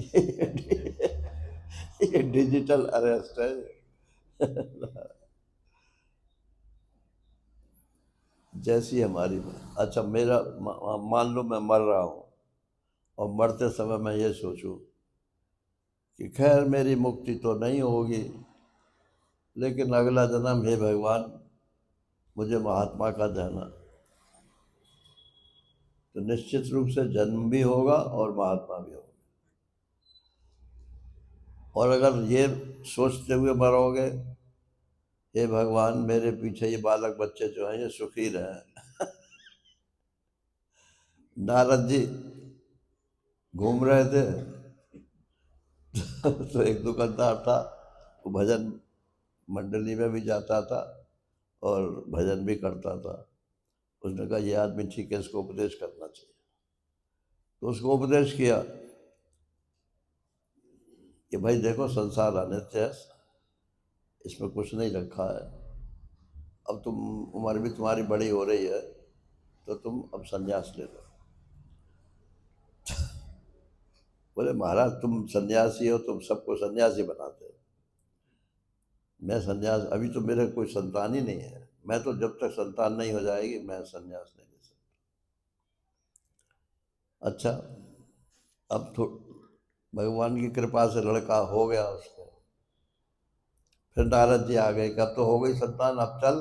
ये डिजिटल अरेस्ट है। जैसी हमारी, अच्छा मेरा मान लो मैं मर रहा हूँ, और मरते समय मैं ये सोचूं कि खैर मेरी मुक्ति तो नहीं होगी, लेकिन अगला जन्म हे भगवान मुझे महात्मा का देना, तो निश्चित रूप से जन्म भी होगा और महात्मा भी होगा। और अगर ये सोचते हुए मरोगे, हे भगवान मेरे पीछे ये बालक बच्चे जो हैं ये सुखी रहें, नारद जी घूम रहे थे तो एक दुकानदार था, वो भजन मंडली में भी जाता था और भजन भी करता था। उसने कहा ये आदमी ठीक है, इसको उपदेश करना चाहिए। तो उसको उपदेश किया कि भाई देखो संसार अनित्य है, इसमें कुछ नहीं रखा है। अब तुम उम्र भी तुम्हारी बड़ी हो रही है तो तुम अब संन्यास ले लो। बोले महाराज तुम सन्यासी हो, तुम सबको सन्यासी बनाते हो। मैं सन्यास, अभी तो मेरे कोई संतान ही नहीं है, मैं तो जब तक संतान नहीं हो जाएगी मैं सन्यास नहीं ले सकता। अच्छा, अब तो भगवान की कृपा से लड़का हो गया उसको। फिर नारद जी आ गए कि अब तो हो गई संतान, अब चल।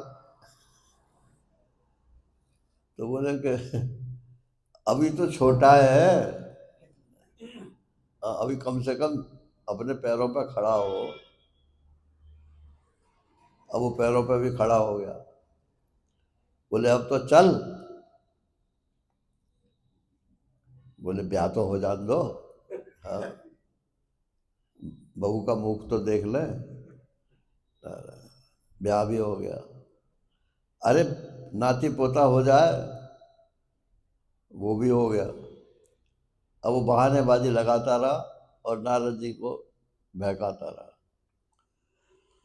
तो बोले कि अभी तो छोटा है, अभी कम से कम अपने पैरों पर खड़ा हो। अब वो पैरों पर भी खड़ा हो गया। बोले अब तो चल। बोले ब्याह तो हो जान दो, हाँ, बहू का मुख तो देख ले। ब्याह भी हो गया। अरे नाती पोता हो जाए, वो भी हो गया। अब वो बहानेबाजी लगाता रहा और नारद जी को बहकाता रहा।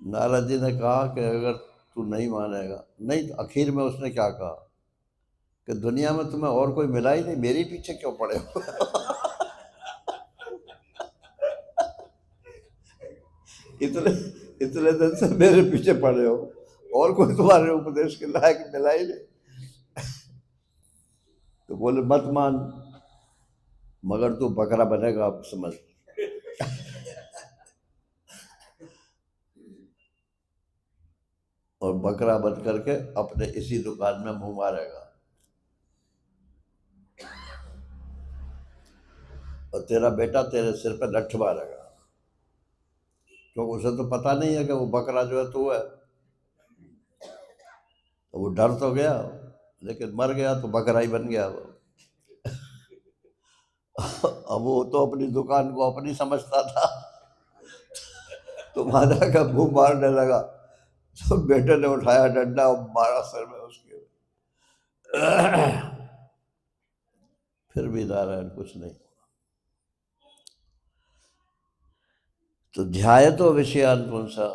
नारद जी ने कहा कि अगर तू नहीं मानेगा, नहीं, तो आखिर में उसने क्या कहा कि दुनिया में तुम्हें और कोई मिला ही नहीं, मेरे पीछे क्यों पड़े हो? इतने इतने दिन से मेरे पीछे पड़े हो, और कोई तुम्हारे उपदेश के लायक मिला ही नहीं। तो बोले मत मान, मगर तू बकरा बनेगा, अब समझ। और बकरा बन करके अपने इसी दुकान में मुंह मारेगा और तेरा बेटा तेरे सिर पे लठ मारेगा। क्योंकि उसे तो पता नहीं है कि वो बकरा जो है तू है। तो वो डर तो गया, लेकिन मर गया तो बकरा ही बन गया वो। अब वो तो अपनी दुकान को अपनी समझता था, तो मारा का मुंह मारने लगा। तो बेटे ने उठाया डंडा और मारा सिर में उसके। फिर भी नारायण कुछ नहीं। तो ध्याय तो विषयान पुंसा,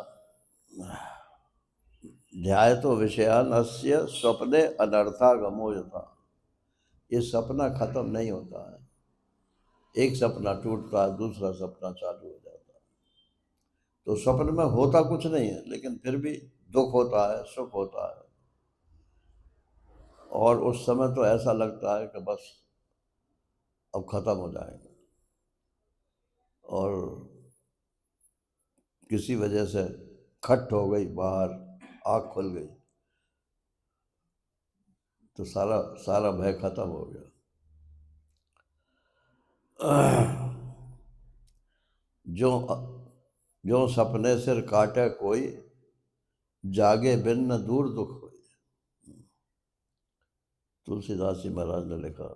ध्याय तो विषयान अस्य स्वप्ने अनर्था गमो यथा। ये सपना खत्म नहीं होता है, एक सपना टूटता है दूसरा सपना चालू हो जाता है। तो स्वप्न में होता कुछ नहीं है, लेकिन फिर भी दुख होता है, सुख होता है। और उस समय तो ऐसा लगता है कि बस अब खत्म हो जाएंगे। और किसी वजह से खट हो गई बाहर, आँख खुल गई, तो सारा सारा भय खत्म हो गया। जो जो सपने सिर काटे कोई, जागे बिन न दूर दुख होई। तुलसीदास जी महाराज ने लिखा।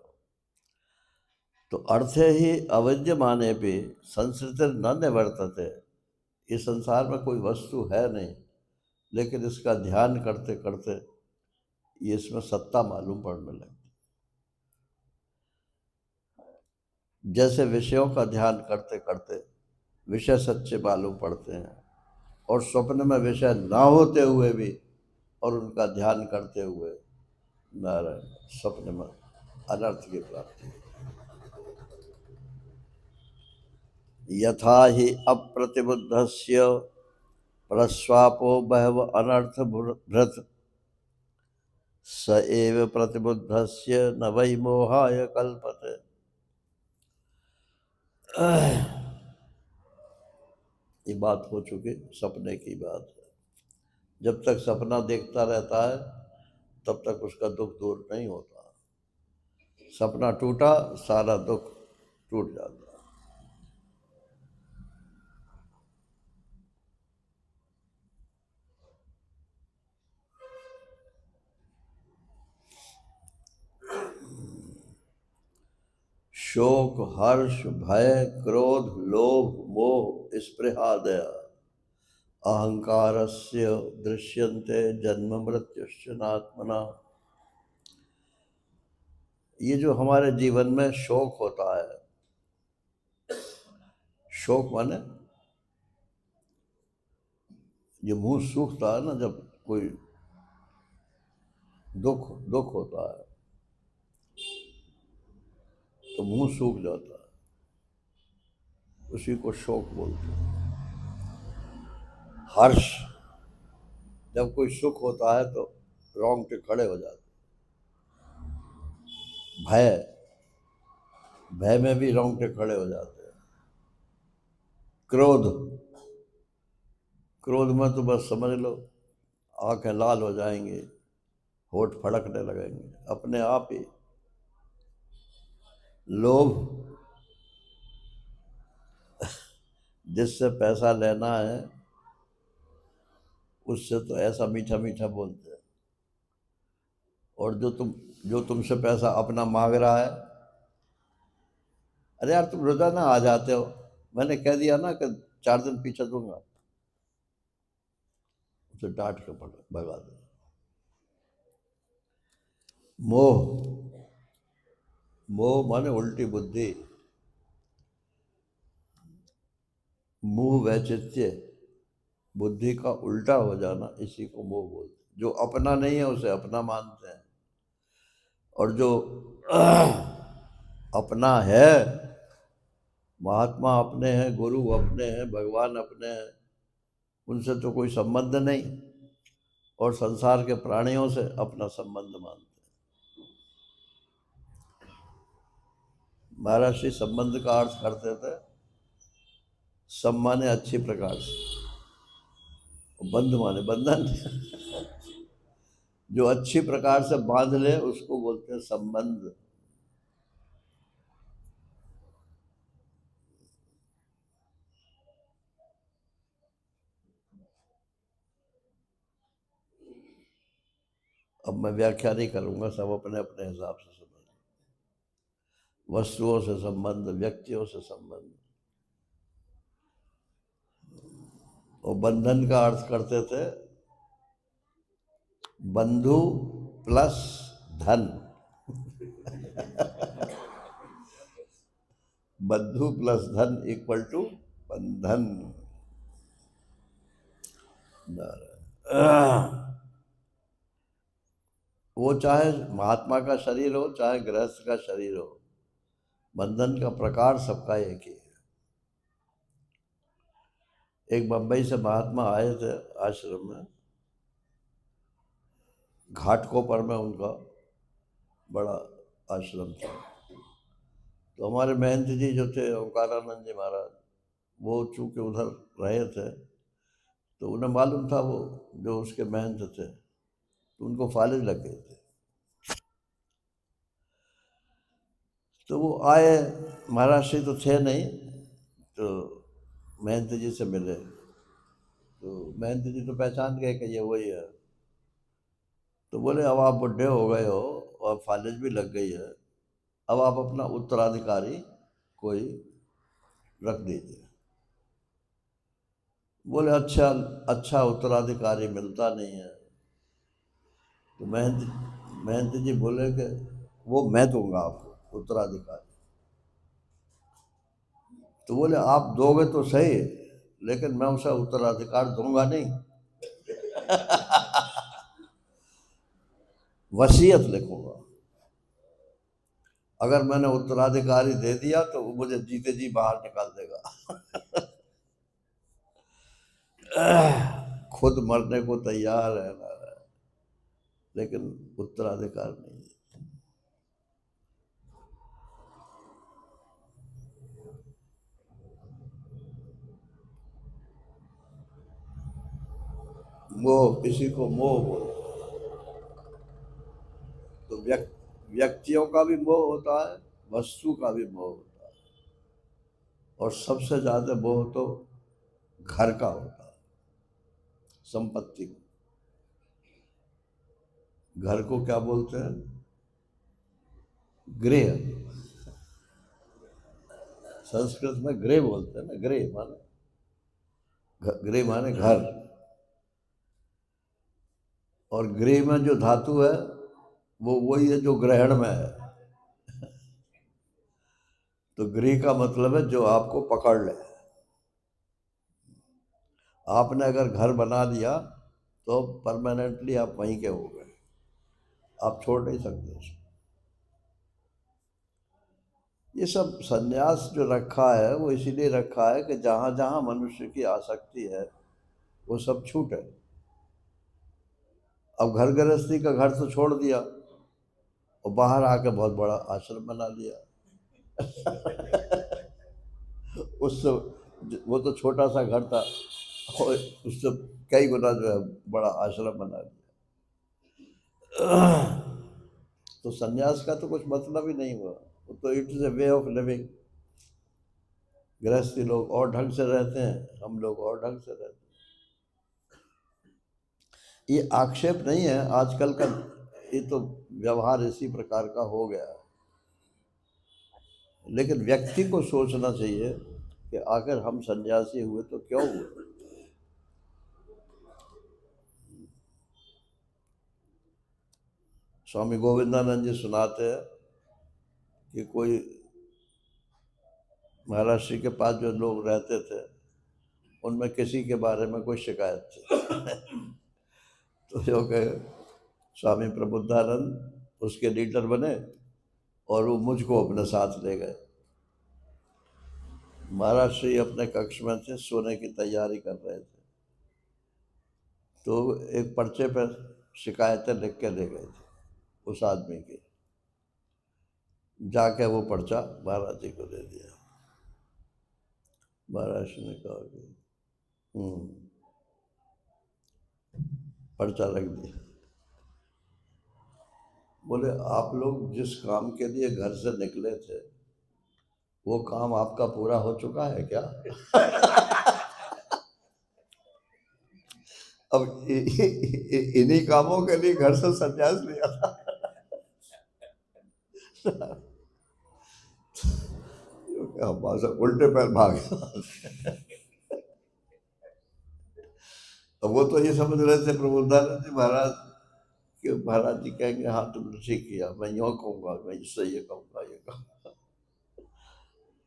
तो अर्थ ही अवैध माने पे संस्कृत न निवर्तते। इस संसार में कोई वस्तु है नहीं, लेकिन इसका ध्यान करते करते ये इसमें सत्ता मालूम पड़ने लगती। जैसे विषयों का ध्यान करते करते विषय सच्चे मालूम पड़ते हैं, और स्वप्न में विषय ना होते हुए भी और उनका ध्यान करते हुए नारायण स्वप्न में अनर्थ की प्राप्ति। यथा ही अप्रतिबुद्धस्य प्रस्वापो बहव अनर्थ भृत, स एव प्रतिबुद्धस्य न वै मोहाय कल्पते। ये बात हो चुकी सपने की बात है। जब तक सपना देखता रहता है तब तक उसका दुख दूर नहीं होता। सपना टूटा, सारा दुख टूट जाता। शोक हर्ष भय क्रोध लोभ मोह स्पृहा दया अहंकारस्य दृश्यन्ते जन्म मृत्युश्च नात्मना। ये जो हमारे जीवन में शोक होता है, शोक माने ये मुंह सूखता है ना, जब कोई दुख दुख होता है तो मुंह सूख जाता है, उसी को शोक बोलते हैं। हर्ष, जब कोई सुख होता है तो रोंगटे खड़े हो जाते हैं। भय, भय में भी रोंगटे खड़े हो जाते हैं। क्रोध, क्रोध में तो बस समझ लो आंखें लाल हो जाएंगी, होठ फड़कने लगेंगे अपने आप ही। लोभ, जिससे पैसा लेना है उससे तो ऐसा मीठा मीठा बोलते हैं, और जो तुमसे पैसा अपना मांग रहा है, अरे यार तुम रोजाना आ जाते हो, मैंने कह दिया ना कि 4 दिन पीछे दूंगा, उसे डांट के भगा दो। मोह, मोह माने उल्टी बुद्धि, मुंह वैचित्य, बुद्धि का उल्टा हो जाना, इसी को मोह बोलते हैं। जो अपना नहीं है उसे अपना मानते हैं, और जो अपना है, महात्मा अपने हैं, गुरु अपने हैं, भगवान अपने हैं, उनसे तो कोई संबंध नहीं, और संसार के प्राणियों से अपना संबंध मानते हैं। महर्षि संबंध का अर्थ करते थे सम माने अच्छी प्रकार से, बंध माने बंधन। जो अच्छी प्रकार से बांध ले उसको बोलते हैं संबंध। अब मैं व्याख्या नहीं करूंगा, सब अपने अपने हिसाब से समझ। वस्तुओं से संबंध, व्यक्तियों से संबंध, और बंधन का अर्थ करते थे बंधु प्लस धन। बंधु प्लस धन इक्वल टू बंधन। वो चाहे महात्मा का शरीर हो चाहे गृहस्थ का शरीर हो, बंधन का प्रकार सबका एक ही है। एक बंबई से महात्मा आए थे आश्रम में, घाटकोपर में उनका बड़ा आश्रम था। तो हमारे महंत जी जो थे ओंकारानंद जी महाराज, वो चूंकि उधर रहे थे तो उन्हें मालूम था, वो जो उसके महंत थे, तो उनको फालिज लग गए थे। तो वो आए, महाराष्ट्री तो थे नहीं, तो महंत जी से मिले। तो महंत जी तो पहचान गए कि ये वही है। तो बोले अब आप बुढ़े हो गए हो और फालिज भी लग गई है, अब आप अपना उत्तराधिकारी कोई रख दीजिए। बोले अच्छा, अच्छा उत्तराधिकारी मिलता नहीं है। तो महंत जी बोले कि वो मैं दूंगा आपको उत्तराधिकारी। तो बोले आप दोगे तो सही, लेकिन मैं उसे उत्तराधिकार दूंगा नहीं। वसीयत लिखूंगा, अगर मैंने उत्तराधिकारी दे दिया तो वो मुझे जीते जी बाहर निकाल देगा। खुद मरने को तैयार है ना, लेकिन उत्तराधिकार नहीं है। मोह, किसी को मोह बोलते हैं। तो व्यक्तियों का भी मोह होता है, वस्तु का भी मोह होता है, और सबसे ज्यादा मोह तो घर का होता है, संपत्ति का। घर को क्या बोलते हैं? गृह। संस्कृत में गृह बोलते हैं ना, गृह माने घर, और गृह में जो धातु है वो वही है जो ग्रहण में है। तो गृह का मतलब है जो आपको पकड़ ले। आपने अगर घर बना दिया तो परमानेंटली आप वहीं के हो गए, आप छोड़ नहीं सकते उसको। ये सब संन्यास जो रखा है वो इसीलिए रखा है कि जहाँ जहाँ मनुष्य की आसक्ति है वो सब छूटे। अब घर गृहस्थी का घर तो छोड़ दिया और बाहर आके बहुत बड़ा आश्रम बना लिया। उससे वो तो छोटा सा घर था और उससे कई गुना जो है बड़ा आश्रम बना लिया। तो संन्यास का तो कुछ मतलब ही नहीं हुआ, वो तो it is a way of living. गृहस्थी लोग और ढंग से रहते हैं, हम लोग और ढंग से रहते हैं। ये आक्षेप नहीं है आजकल का, ये तो व्यवहार इसी प्रकार का हो गया। लेकिन व्यक्ति को सोचना चाहिए कि आखिर हम सन्यासी हुए तो क्यों हुए। स्वामी गोविंदानंद जी सुनाते हैं कि कोई महाराज श्री के पास जो लोग रहते थे उनमें किसी के बारे में कोई शिकायत थी। तो जो कहे स्वामी प्रबुद्धानंद उसके लीडर बने और वो मुझको अपने साथ ले गए। महाराज श्री अपने कक्ष में थे, सोने की तैयारी कर रहे थे, तो एक पर्चे पर शिकायतें लिख के ले गए थे उस आदमी की। जाके वो पर्चा महाराज जी को दे दिया। महाराज ने कहा कि पर्चा रख दिया। बोले आप लोग जिस काम के लिए घर से निकले थे वो काम आपका पूरा हो चुका है क्या? अब इन्हीं कामों के लिए घर से संन्यास लिया था। उल्टे पैर भाग। तो वो तो ये समझ रहे थे प्रबुद्धानंद जी महाराज कि महाराज जी कहेंगे हाँ तुमने ठीक किया, मैं यूँ कहूँगा, मैं इससे ये कहूँगा, ये कहूँगा।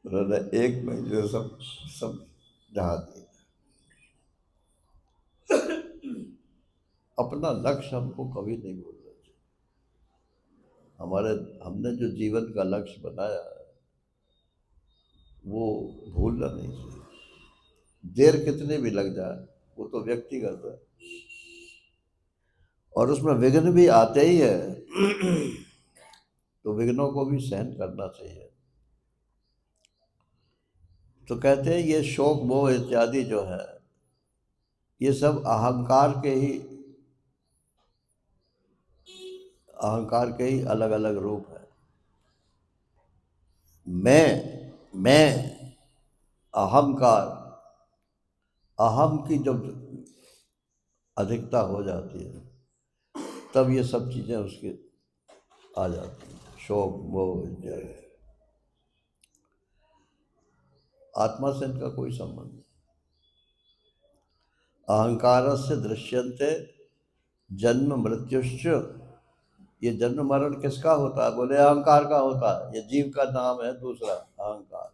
उन्होंने एक महीने सब समझा दिया। अपना लक्ष्य हमको कभी नहीं भूलना चाहिए। हमने जो जीवन का लक्ष्य बनाया है वो भूलना नहीं चाहिए। देर कितने भी लग जाए वो तो व्यक्तिगत है, और उसमें विघ्न भी आते ही है। तो विघ्नों को भी सहन करना चाहिए। तो कहते हैं ये शोक मोह इत्यादि जो है ये सब अहंकार के ही अलग अलग रूप है। मैं अहंकार, अहम की जब अधिकता हो जाती है तब ये सब चीजें उसके आ जाती हैं, शोक मोह इत्यादि। आत्मा से इनका कोई संबंध नहीं। अहंकार से दृश्यन्ते जन्म मृत्युश्च। ये जन्म मरण किसका होता है? बोले अहंकार का होता है। ये जीव का नाम है दूसरा, अहंकार।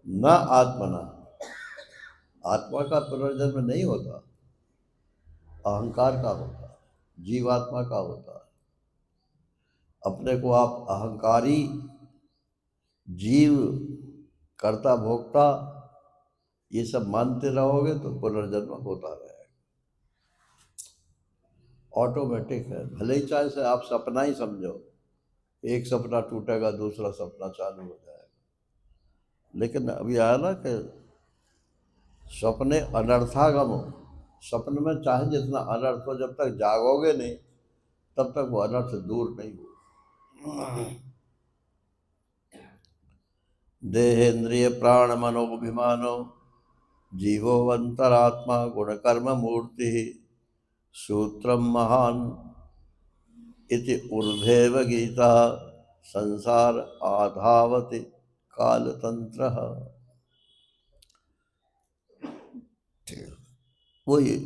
न आत्मना, आत्मा का पुनर्जन्म नहीं होता, अहंकार का होता है, जीवात्मा का होता है। अपने को आप अहंकारी, जीव, कर्ता भोक्ता ये सब मानते रहोगे तो पुनर्जन्म होता रहेगा, ऑटोमेटिक है। भले ही चाहे से आप सपना ही समझो, एक सपना टूटेगा दूसरा सपना चालू हो जाएगा। लेकिन अभी आया ना कि सपने अनर्थागम हो। सपन में चाहे जितना अनर्थ हो, जब तक जागोगे नहीं तब तक वो अनर्थ दूर नहीं हो। देहेन्द्रिय प्राण मनोभिमानो जीवो अंतरात्मा गुण कर्म मूर्ति सूत्रम महान इति ऊर्ध्वेव गीता संसार आधावति कालतंत्र। वही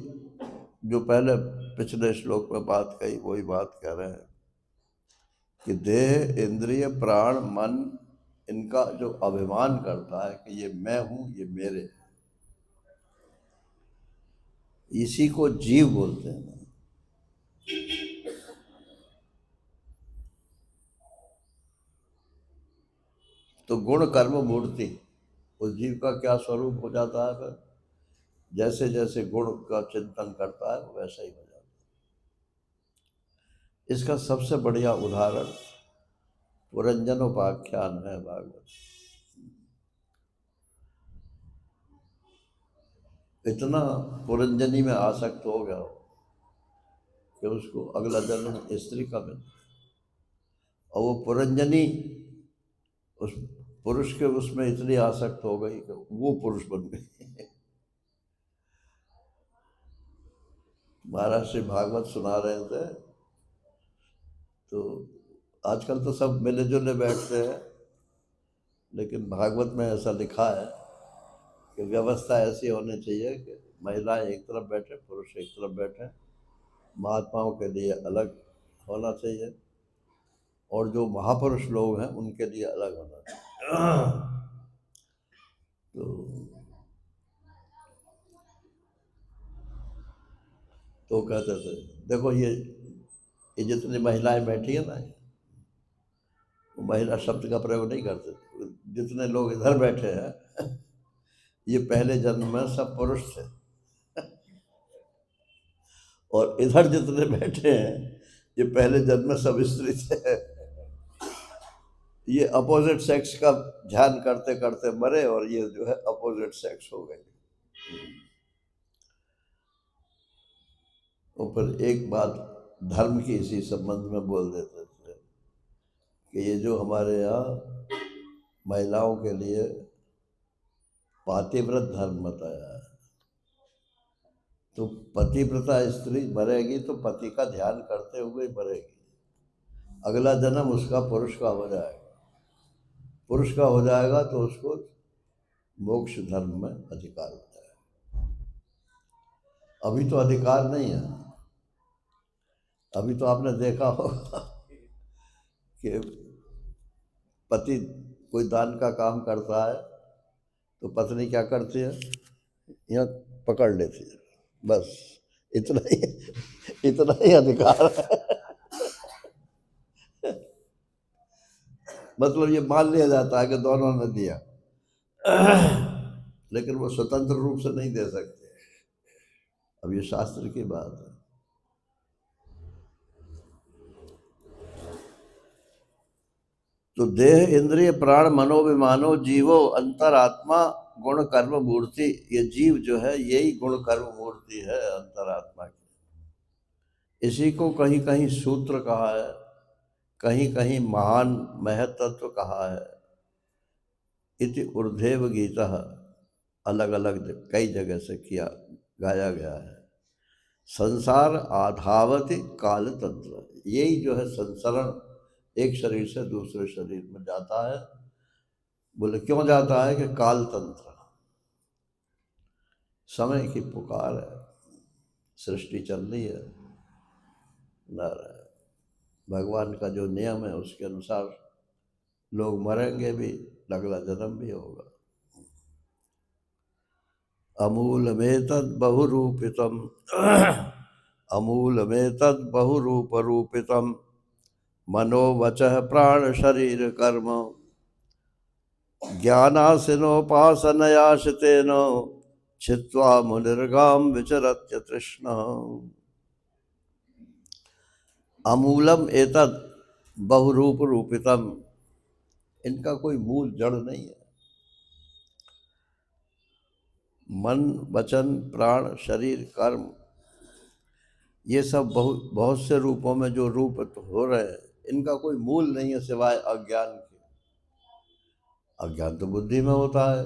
जो पहले पिछले श्लोक में बात कही, वही बात कह रहे हैं कि देह, इंद्रिय, प्राण, मन, इनका जो अभिमान करता है कि ये मैं हूं, ये मेरे हैं, इसी को जीव बोलते हैं। तो गुण कर्म मूर्ति, उस जीव का क्या स्वरूप हो जाता है फिर? जैसे जैसे गुण का चिंतन करता है वो वैसा ही हो जाता है। इसका सबसे बढ़िया उदाहरण पुरंजनोपाख्यान है भागवत। इतना पुरंजनी में आसक्त हो गया कि उसको अगला जन्म स्त्री का मिला, और वो पुरंजनी उस पुरुष के उसमें इतनी आसक्त हो गई कि वो पुरुष बन गई। महाराज श्री भागवत सुना रहे थे, तो आजकल तो सब मिले जुले बैठते हैं, लेकिन भागवत में ऐसा लिखा है कि व्यवस्था ऐसी होनी चाहिए कि महिलाएं एक तरफ बैठे, पुरुष एक तरफ बैठे, महात्माओं के लिए अलग होना चाहिए और जो महापुरुष लोग हैं उनके लिए अलग होना चाहिए। तो कहते थे देखो ये जितनी महिलाएं बैठी है ना, वो महिला शब्द का प्रयोग नहीं करते, जितने लोग इधर बैठे हैं ये पहले जन्म में सब पुरुष थे, और इधर जितने बैठे हैं ये पहले जन्म में सब स्त्री थे। ये अपोजिट सेक्स का ध्यान करते करते मरे और ये जो है अपोजिट सेक्स हो गए। और फिर एक बात धर्म की इसी संबंध में बोल देते थे कि ये जो हमारे यहाँ महिलाओं के लिए पातिव्रत धर्म बताया है, तो पतिव्रता स्त्री मरेगी तो पति का ध्यान करते हुए मरेगी, अगला जन्म उसका पुरुष का हो जाएगा, पुरुष का हो जाएगा तो उसको मोक्ष धर्म में अधिकार हो जाएगा। अभी तो अधिकार नहीं है। अभी तो आपने देखा होगा कि पति कोई दान का काम करता है तो पत्नी क्या करती है, यहाँ पकड़ लेती है, बस इतना ही अधिकार है। मतलब ये मान लिया जाता है कि दोनों ने दिया, लेकिन वो स्वतंत्र रूप से नहीं दे सकते। अब ये शास्त्र की बात है। तो देह, इंद्रिय, प्राण, मनोविमानो, जीवो, अंतरात्मा, गुण कर्म मूर्ति, ये जीव जो है यही गुण कर्म मूर्ति है अंतरात्मा की। इसी को कहीं कहीं सूत्र कहा है, कहीं कहीं महान महत्त्व कहा है। इति ऊर्ध्व गीता, अलग अलग कई जगह से किया गाया गया है। संसार आधावति काल तंत्र, यही जो है संसरण एक शरीर से दूसरे शरीर में जाता है। बोले क्यों जाता है? कि काल तंत्र, समय की पुकार है, सृष्टि चल रही है, भगवान का जो नियम है उसके अनुसार लोग मरेंगे भी, अगला जन्म भी होगा। अमूल में तद बहुरूपितम अमूल में तद बहुरूप रूपितम मनोवचः प्राण शरीर कर्म ज्ञानासिनोपासनया शितेन छित्त्वा मुनिर्गाम विचरत्य तृष्ण। अमूलम एतद बहुरूप रूपितम, इनका कोई मूल जड़ नहीं है। मन, वचन, प्राण, शरीर, कर्म, ये सब बहुत बहुत से रूपों में जो रूप हो रहे हैं, इनका कोई मूल नहीं है सिवाय अज्ञान के। अज्ञान तो बुद्धि में होता है।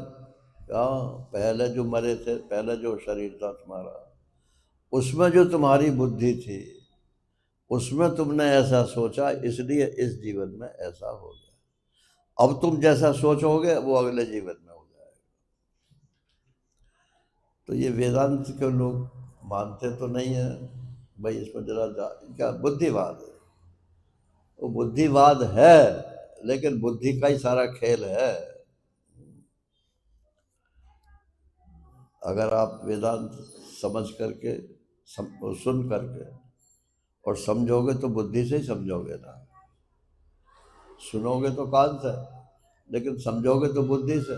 पहले जो मरे थे, पहले जो शरीर था तुम्हारा, उसमें जो तुम्हारी बुद्धि थी, उसमें तुमने ऐसा सोचा, इसलिए इस जीवन में ऐसा हो गया। अब तुम जैसा सोचोगे वो अगले जीवन में हो जाएगा। तो ये वेदांत के लोग मानते तो नहीं है भाई, इसमें जरा क्या बुद्धिवाद है। वो बुद्धिवाद है, लेकिन बुद्धि का ही सारा खेल है। अगर आप वेदांत समझ करके सुन करके और समझोगे तो बुद्धि से ही समझोगे ना। सुनोगे तो कान से, लेकिन समझोगे तो बुद्धि से।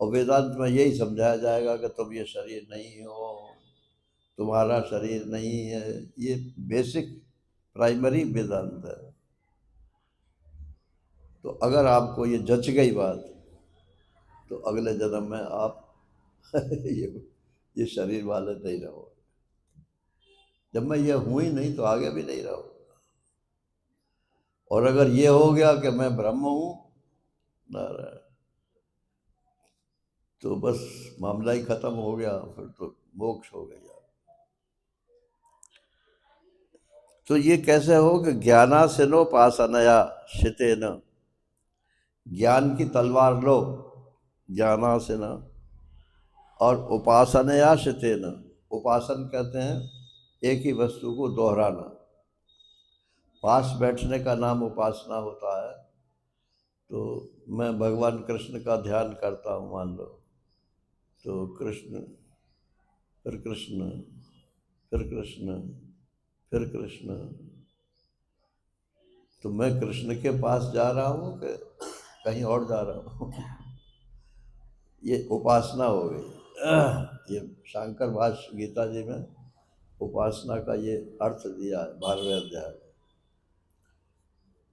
और वेदांत में यही समझाया जाएगा कि तुम ये शरीर नहीं हो, तुम्हारा शरीर नहीं है। ये बेसिक प्राइमरी वेदांत है। तो अगर आपको ये जच गई बात, तो अगले जन्म में आप ये शरीर वाले नहीं रहो। जब मैं ये हूं ही नहीं तो आगे भी नहीं रहो। और अगर ये हो गया कि मैं ब्रह्म हूं, नारायण, तो बस मामला ही खत्म हो गया, फिर तो मोक्ष हो गया। तो ये कैसे हो कि ज्ञानासिनोपासनया शितेन, ज्ञान की तलवार लो, ज्ञानासिन, और उपासनया शितेन, उपासन कहते हैं एक ही वस्तु को दोहराना। पास बैठने का नाम उपासना होता है। तो मैं भगवान कृष्ण का ध्यान करता हूँ मान लो, तो कृष्ण, फिर कृष्ण, फिर कृष्ण, फिर कृष्ण, तो मैं कृष्ण के पास जा रहा हूँ कि कहीं और जा रहा हूँ? ये उपासना हो गई। ये शंकर भाष्य गीता जी में उपासना का ये अर्थ दिया है 12वें अध्याय।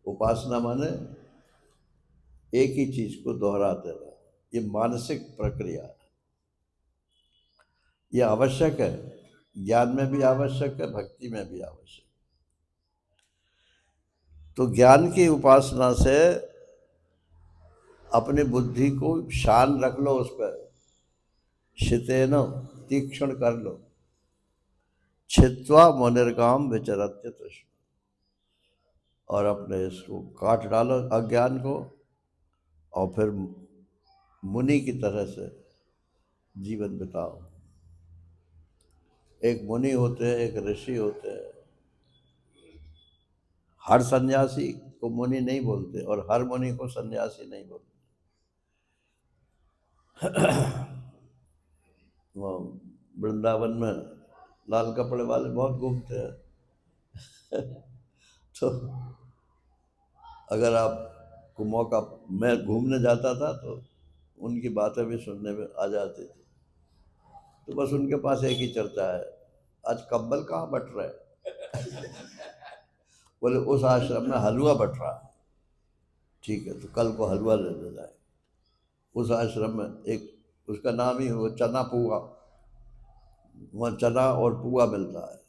उपासना माने एक ही चीज को दोहराते रहना। ये मानसिक प्रक्रिया है, ये आवश्यक है। ज्ञान में भी आवश्यक है, भक्ति में भी आवश्यक। तो ज्ञान की उपासना से अपनी बुद्धि को शान रख लो, उस पर शितेन, तीक्ष्ण कर लो। छित्वा मुनिर्गाम विचरत्य तृष्ण, और अपने इसको काट डालो अज्ञान को, और फिर मुनि की तरह से जीवन बिताओ। एक मुनि होते हैं, एक ऋषि होते हैं। हर सन्यासी को मुनि नहीं बोलते और हर मुनि को सन्यासी नहीं बोलते। वो वृंदावन में लाल कपड़े वाले बहुत घूमते हैं। तो अगर आपको मौका, मैं घूमने जाता था तो उनकी बातें भी सुनने में आ जाती थी। तो बस उनके पास एक ही चर्चा है, आज कंबल कहाँ बट रहा है? बोले उस आश्रम में हलवा बट रहा है। ठीक है, तो कल को हलवा लेने जाए। उस आश्रम में एक, उसका नाम ही वो चना पुआ, वहाँ चना और पुआ मिलता है।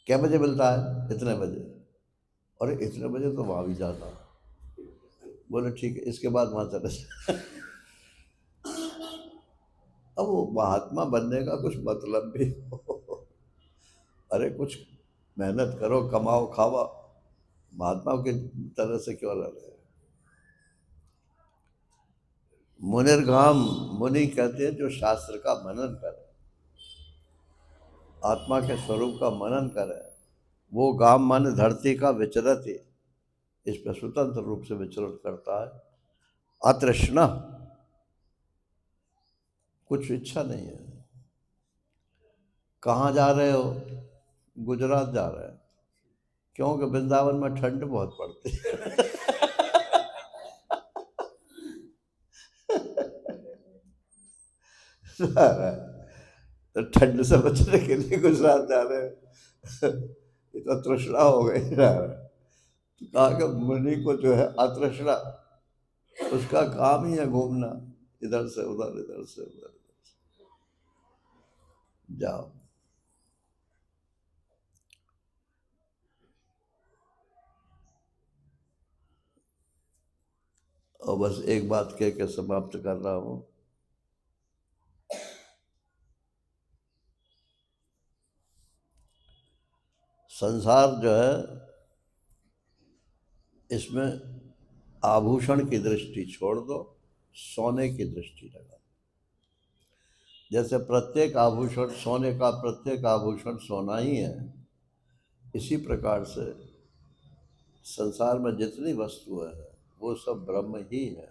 क्या बजे मिलता है? इतने बजे। और इतने बजे तो वहाँ भी जाता। बोले ठीक है, इसके बाद वहाँ चले जाए। अब वो महात्मा बनने का कुछ मतलब भी हो। अरे कुछ मेहनत करो, कमाओ, खाओ, महात्मा की तरह से क्यों रहे? मुनिर्घाम, मुनि कहते हैं जो शास्त्र का मनन करे, आत्मा के स्वरूप का मनन करे। वो गाम मन धरती का विचरत ही, इस पर स्वतंत्र रूप से विचरण करता है। अतृष्ण, कुछ इच्छा नहीं है। कहाँ जा रहे हो? गुजरात जा रहे हैं। क्योंकि वृंदावन में ठंड बहुत पड़ती है। तो ठंड से बचने के लिए गुजरात जा रहे हैं। ये तो तृष्णा हो गई ना। तो कहा कि मुनि को जो है अतृष्णा, उसका काम ही है घूमना, इधर से उधर, इधर से उधर। जाओ। और बस एक बात कह के समाप्त कर रहा हूं। संसार जो है इसमें आभूषण की दृष्टि छोड़ दो, सोने की दृष्टि लगा। जैसे प्रत्येक आभूषण सोने का, प्रत्येक आभूषण सोना ही है, इसी प्रकार से संसार में जितनी वस्तुएं हैं वो सब ब्रह्म ही है,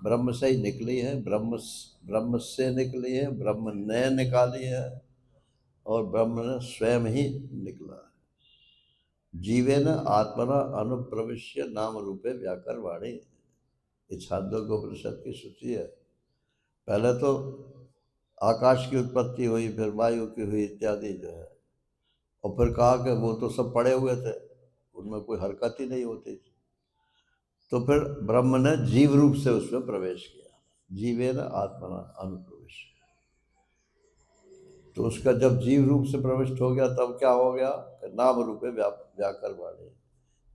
ब्रह्म से ही निकली है, ब्रह्म से निकली है, ब्रह्म ने निकाली है और ब्रह्म ने स्वयं ही निकला है। जीवेन आत्मना अनुप्रविश्य नाम रूपे व्याकरवाणी, ये छांदोग्योपनिषद की श्रुति है। पहले तो आकाश की उत्पत्ति हुई, फिर वायु की हुई इत्यादि जो है, और फिर कहा कि वो तो सब पड़े हुए थे, उनमें कोई हरकत ही नहीं होती थी। तो फिर ब्रह्म ने जीव रूप से उसमें प्रवेश किया, जीवेन आत्मना अनुप्रवेश। तो उसका जब जीव रूप से प्रविष्ट हो गया तब क्या हो गया, नाम रूपे व्याकरवाणी,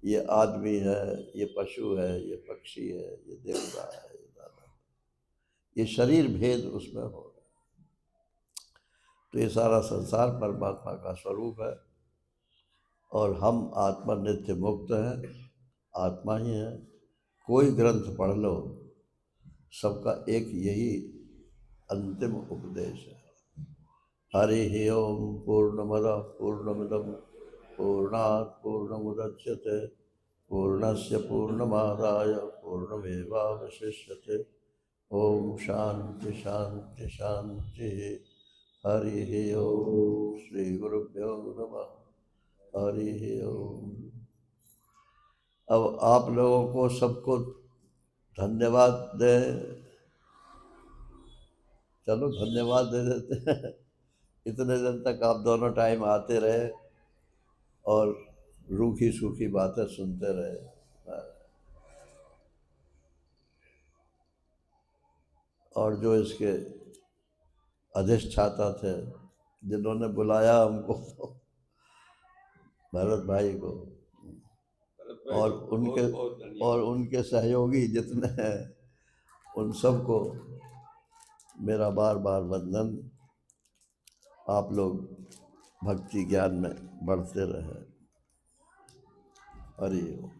ये आदमी है, ये पशु है, ये पक्षी है, ये देवता है, ये दादा, ये शरीर भेद उसमें हो गया। तो ये सारा संसार परमात्मा का स्वरूप है और हम आत्मा नित्य मुक्त हैं, आत्मा ही है। कोई ग्रंथ पढ़ लो, सबका एक यही अंतिम उपदेश है, हरि ओम पूर्णमदः पूर्णमिदं पूर्णात् पूर्णमुदच्यते पूर्णस्य पूर्णमादाय पूर्णमेवावशिष्यते। ओम शांति शांति शांति। हरि ओम। श्री गुरुभ्यो नमः। हरि ओम। अब आप लोगों को सबको धन्यवाद दें, चलो धन्यवाद दे देते हैं। इतने दिन तक आप दोनों टाइम आते रहे और रूखी सूखी बातें सुनते रहे, और जो इसके अधिष्ठाता थे जिन्होंने बुलाया हमको, भरत भाई को, और उनके सहयोगी जितने हैं उन सबको मेरा बार बार वंदन। आप लोग भक्ति ज्ञान में बढ़ते रहे। हरि ओम।